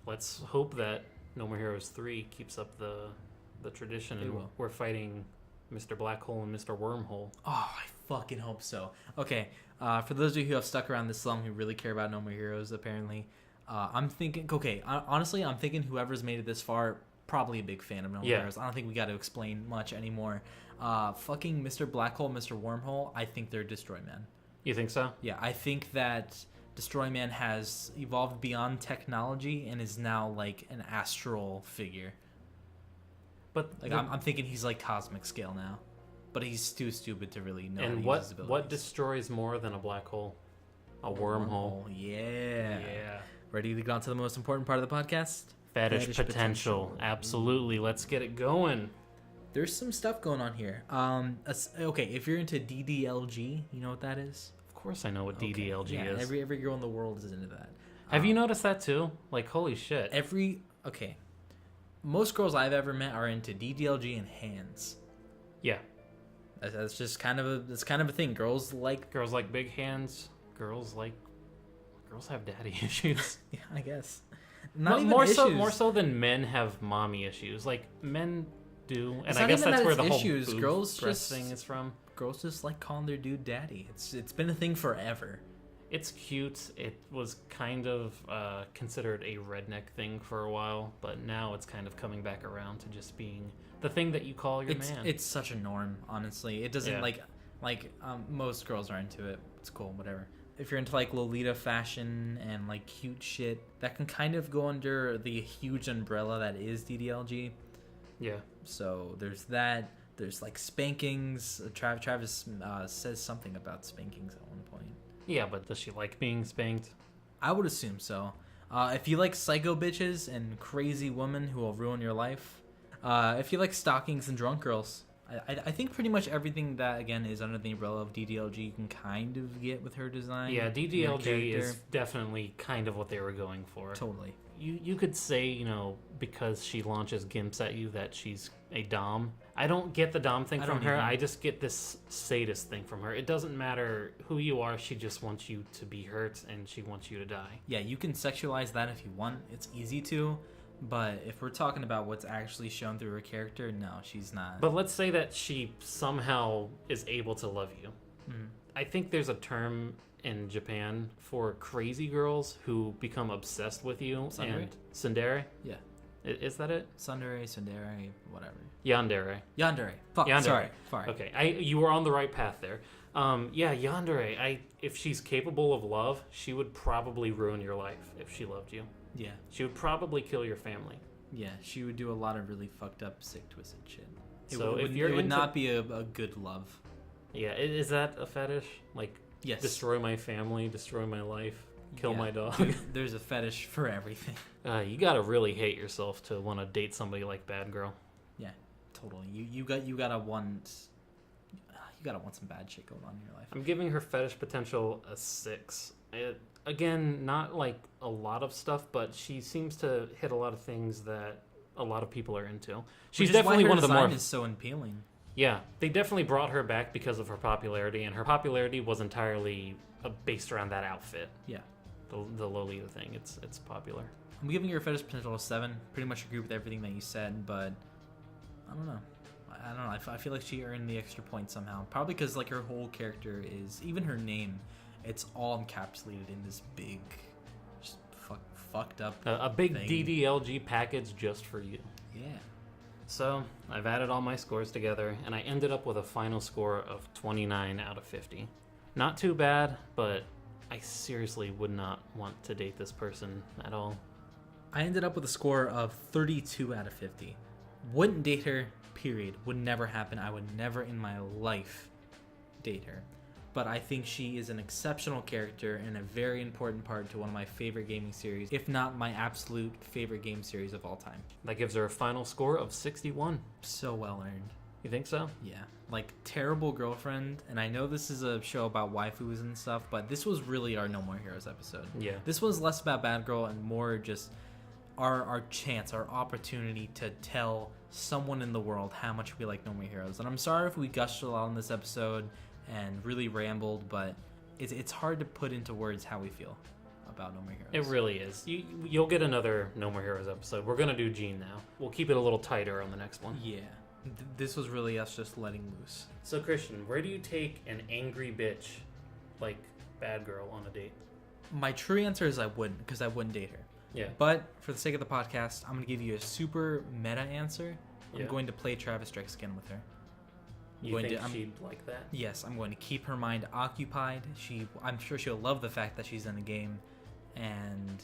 Let's hope that No More Heroes 3 keeps up the tradition, and we're fighting Mr. Black Hole and Mr. Wormhole. Oh, I fucking hope so. Okay, for those of you who have stuck around this long, who really care about No More Heroes, apparently, I'm thinking, honestly, I'm thinking whoever's made it this far, probably a big fan of No More Heroes. I don't think we got to explain much anymore. Fucking Mr. Black Hole, Mr. Wormhole, I think they're Destroy Man. You think so? Yeah, I think that Destroy Man has evolved beyond technology and is now like an astral figure. But like I'm thinking he's like cosmic scale now, but he's too stupid to really know. And what destroys more than a black hole? A wormhole. Yeah. Ready to get on to the most important part of the podcast? Fetish potential. Absolutely. Let's get it going. There's some stuff going on here. Okay, if you're into DDLG, you know what that is? Of course I know what DDLG is. Every girl in the world is into that. Have you noticed that too? Like, holy shit. Most girls I've ever met are into DDLG and hands. Yeah. That's just kind of a thing. Girls like big hands. Girls have daddy issues. Yeah, I guess. More so than men have mommy issues. Like, men do, and I guess that's where the whole girls thing is from. Girls just like calling their dude daddy. It's been a thing forever. It's cute. It was kind of considered a redneck thing for a while, but now it's kind of coming back around to just being the thing that you call your man. It's such a norm, honestly. It doesn't most girls are into it. It's cool, whatever. If you're into like Lolita fashion and like cute shit, that can kind of go under the huge umbrella that is DDLG. Yeah. So there's that. There's like spankings. Travis says something about spankings at one point. Yeah, but does she like being spanked? I would assume so. If you like psycho bitches and crazy women who will ruin your life, if you like stockings and drunk girls, I think pretty much everything that, again, is under the umbrella of DDLG you can kind of get with her design. Yeah, DDLG is definitely kind of what they were going for. Totally. You could say, because she launches gimps at you that she's a dom. I don't get the dom thing from her. I just get this sadist thing from her. It doesn't matter who you are. She just wants you to be hurt and she wants you to die. Yeah, you can sexualize that if you want. It's easy to. But if we're talking about what's actually shown through her character, no, she's not. But let's say that she somehow is able to love you. Mm-hmm. I think there's a term in Japan for crazy girls who become obsessed with you. Tsundere? And tsundere? Yeah. Is that it? Tsundere, whatever. Yandere. Fuck, Yandere. Sorry. Okay, you were on the right path there. Yandere. If she's capable of love, she would probably ruin your life if she loved you. Yeah. She would probably kill your family. Yeah, she would do a lot of really fucked up, sick, twisted shit. It would not be a good love. Yeah, is that a fetish? Like, yes. Destroy my family, destroy my life, kill my dog. There's a fetish for everything. You gotta really hate yourself to want to date somebody like Bad Girl. Yeah, totally. You gotta want some bad shit going on in your life. I'm giving her fetish potential a 6. Again, not like a lot of stuff, but she seems to hit a lot of things that a lot of people are into. She's definitely one of the more. Is so appealing. Yeah, they definitely brought her back because of her popularity, and her popularity was entirely based around that outfit. Yeah, the Lolita thing. It's popular. I'm giving her fetish potential a 7. Pretty much agree with everything that you said, but I don't know. I feel like she earned the extra point somehow. Probably because like her whole character is, even her name, it's all encapsulated in this big, just fucked up. A big thing. DDLG package just for you. Yeah. So I've added all my scores together, and I ended up with a final score of 29 out of 50. Not too bad, but I seriously would not want to date this person at all. I ended up with a score of 32 out of 50. Wouldn't date her, period. Would never happen. I would never in my life date her. But I think she is an exceptional character and a very important part to one of my favorite gaming series, if not my absolute favorite game series of all time. That gives her a final score of 61. So well earned. You think so? Yeah. Like, terrible girlfriend, and I know this is a show about waifus and stuff, but this was really our No More Heroes episode. Yeah. This was less about Bad Girl and more just our chance, our opportunity to tell someone in the world how much we like No More Heroes. And I'm sorry if we gushed a lot on this episode and really rambled, but it's hard to put into words how we feel about No More Heroes. It really is. You'll get another No More Heroes episode. We're going to do Gene now. We'll keep it a little tighter on the next one. Yeah. This was really us just letting loose. So, Christian, where do you take an angry bitch like Bad Girl on a date? My true answer is I wouldn't, because I wouldn't date her. Yeah. But for the sake of the podcast, I'm going to give you a super meta answer. I'm Yeah. going to play Travis Strikes Again with her. You think she'd like that? Yes, I'm going to keep her mind occupied. I'm sure she'll love the fact that she's in a game, and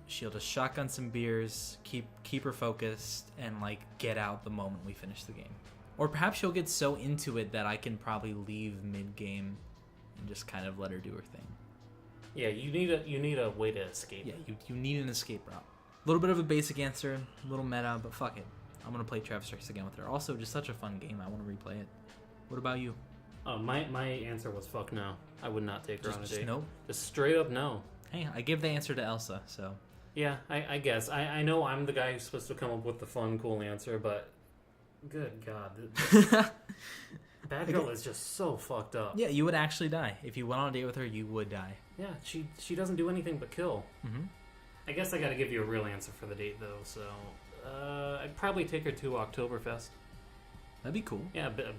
she'll just shotgun some beers, keep her focused, and like get out the moment we finish the game. Or perhaps she'll get so into it that I can probably leave mid-game and just kind of let her do her thing. Yeah, you need a way to escape. Yeah, you need an escape route. A little bit of a basic answer, a little meta, but fuck it. I'm going to play Travis Strikes Again with her. Also, just such a fun game. I want to replay it. What about you? My answer was fuck no. I would not take her on a date. Just no? Just straight up no. Hey, I give the answer to Elsa, so... Yeah, I guess. I know I'm the guy who's supposed to come up with the fun, cool answer, but... Good God. Bad girl is just so fucked up. Yeah, you would actually die. If you went on a date with her, you would die. Yeah, she doesn't do anything but kill. Mm-hmm. I guess I gotta give you a real answer for the date, though, so... I'd probably take her to Oktoberfest. That'd be cool. Yeah, a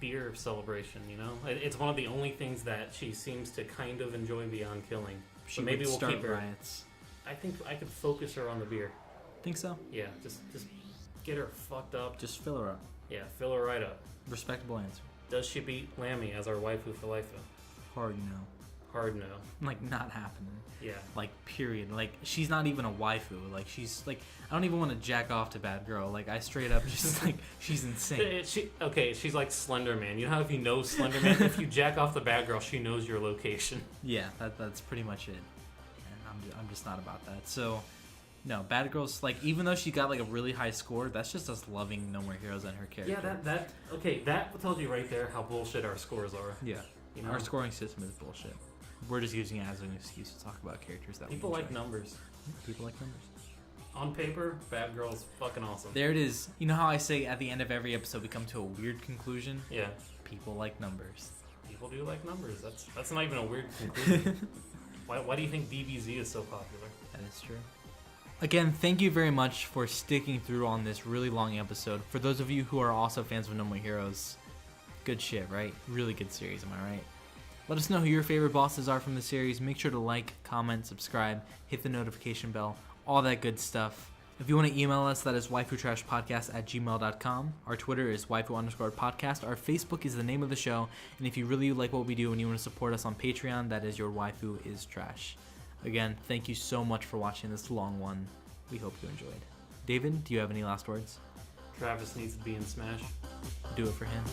beer celebration, you know? It's one of the only things that she seems to kind of enjoy beyond killing. She maybe we'll start keep her... riots. I think I could focus her on the beer. Think so? Yeah, just get her fucked up. Just fill her up. Yeah, fill her right up. Respectable answer. Does she beat Lammy as our waifu for laifu? Hard no. Hard no. Like, not happening. Yeah. Like, period. Like, she's not even a waifu. Like, she's, like, I don't even want to jack off to Bad Girl. Like, I straight up just, like, she's insane. She's like Slender Man. You know how if you know Slender Man, if you jack off the Bad Girl, she knows your location. Yeah, that's pretty much it. And I'm just not about that. So, no, Bad Girl's, like, even though she got, like, a really high score, that's just us loving No More Heroes and her character. Yeah, that tells you right there how bullshit our scores are. Yeah. You know? Our scoring system is bullshit. We're just using it as an excuse to talk about characters that people we like enjoy. numbers. People like numbers. On paper, Bad Girl's fucking awesome. There it is. You know how I say at the end of every episode we come to a weird conclusion? Yeah. People like numbers. People do like numbers. That's not even a weird conclusion. Why do you think DBZ is so popular? That is true. Again, thank you very much for sticking through on this really long episode. For those of you who are also fans of No More Heroes, good shit, right? Really good series, am I right? Let us know who your favorite bosses are from the series. Make sure to like, comment, subscribe, hit the notification bell, all that good stuff. If you want to email us, that is waifutrashpodcast@gmail.com. Our Twitter is waifu_podcast. Our Facebook is the name of the show. And if you really like what we do and you want to support us on Patreon, that is Your Waifu Is Trash. Again, thank you so much for watching this long one. We hope you enjoyed. David, do you have any last words? Travis needs to be in Smash. Do it for him.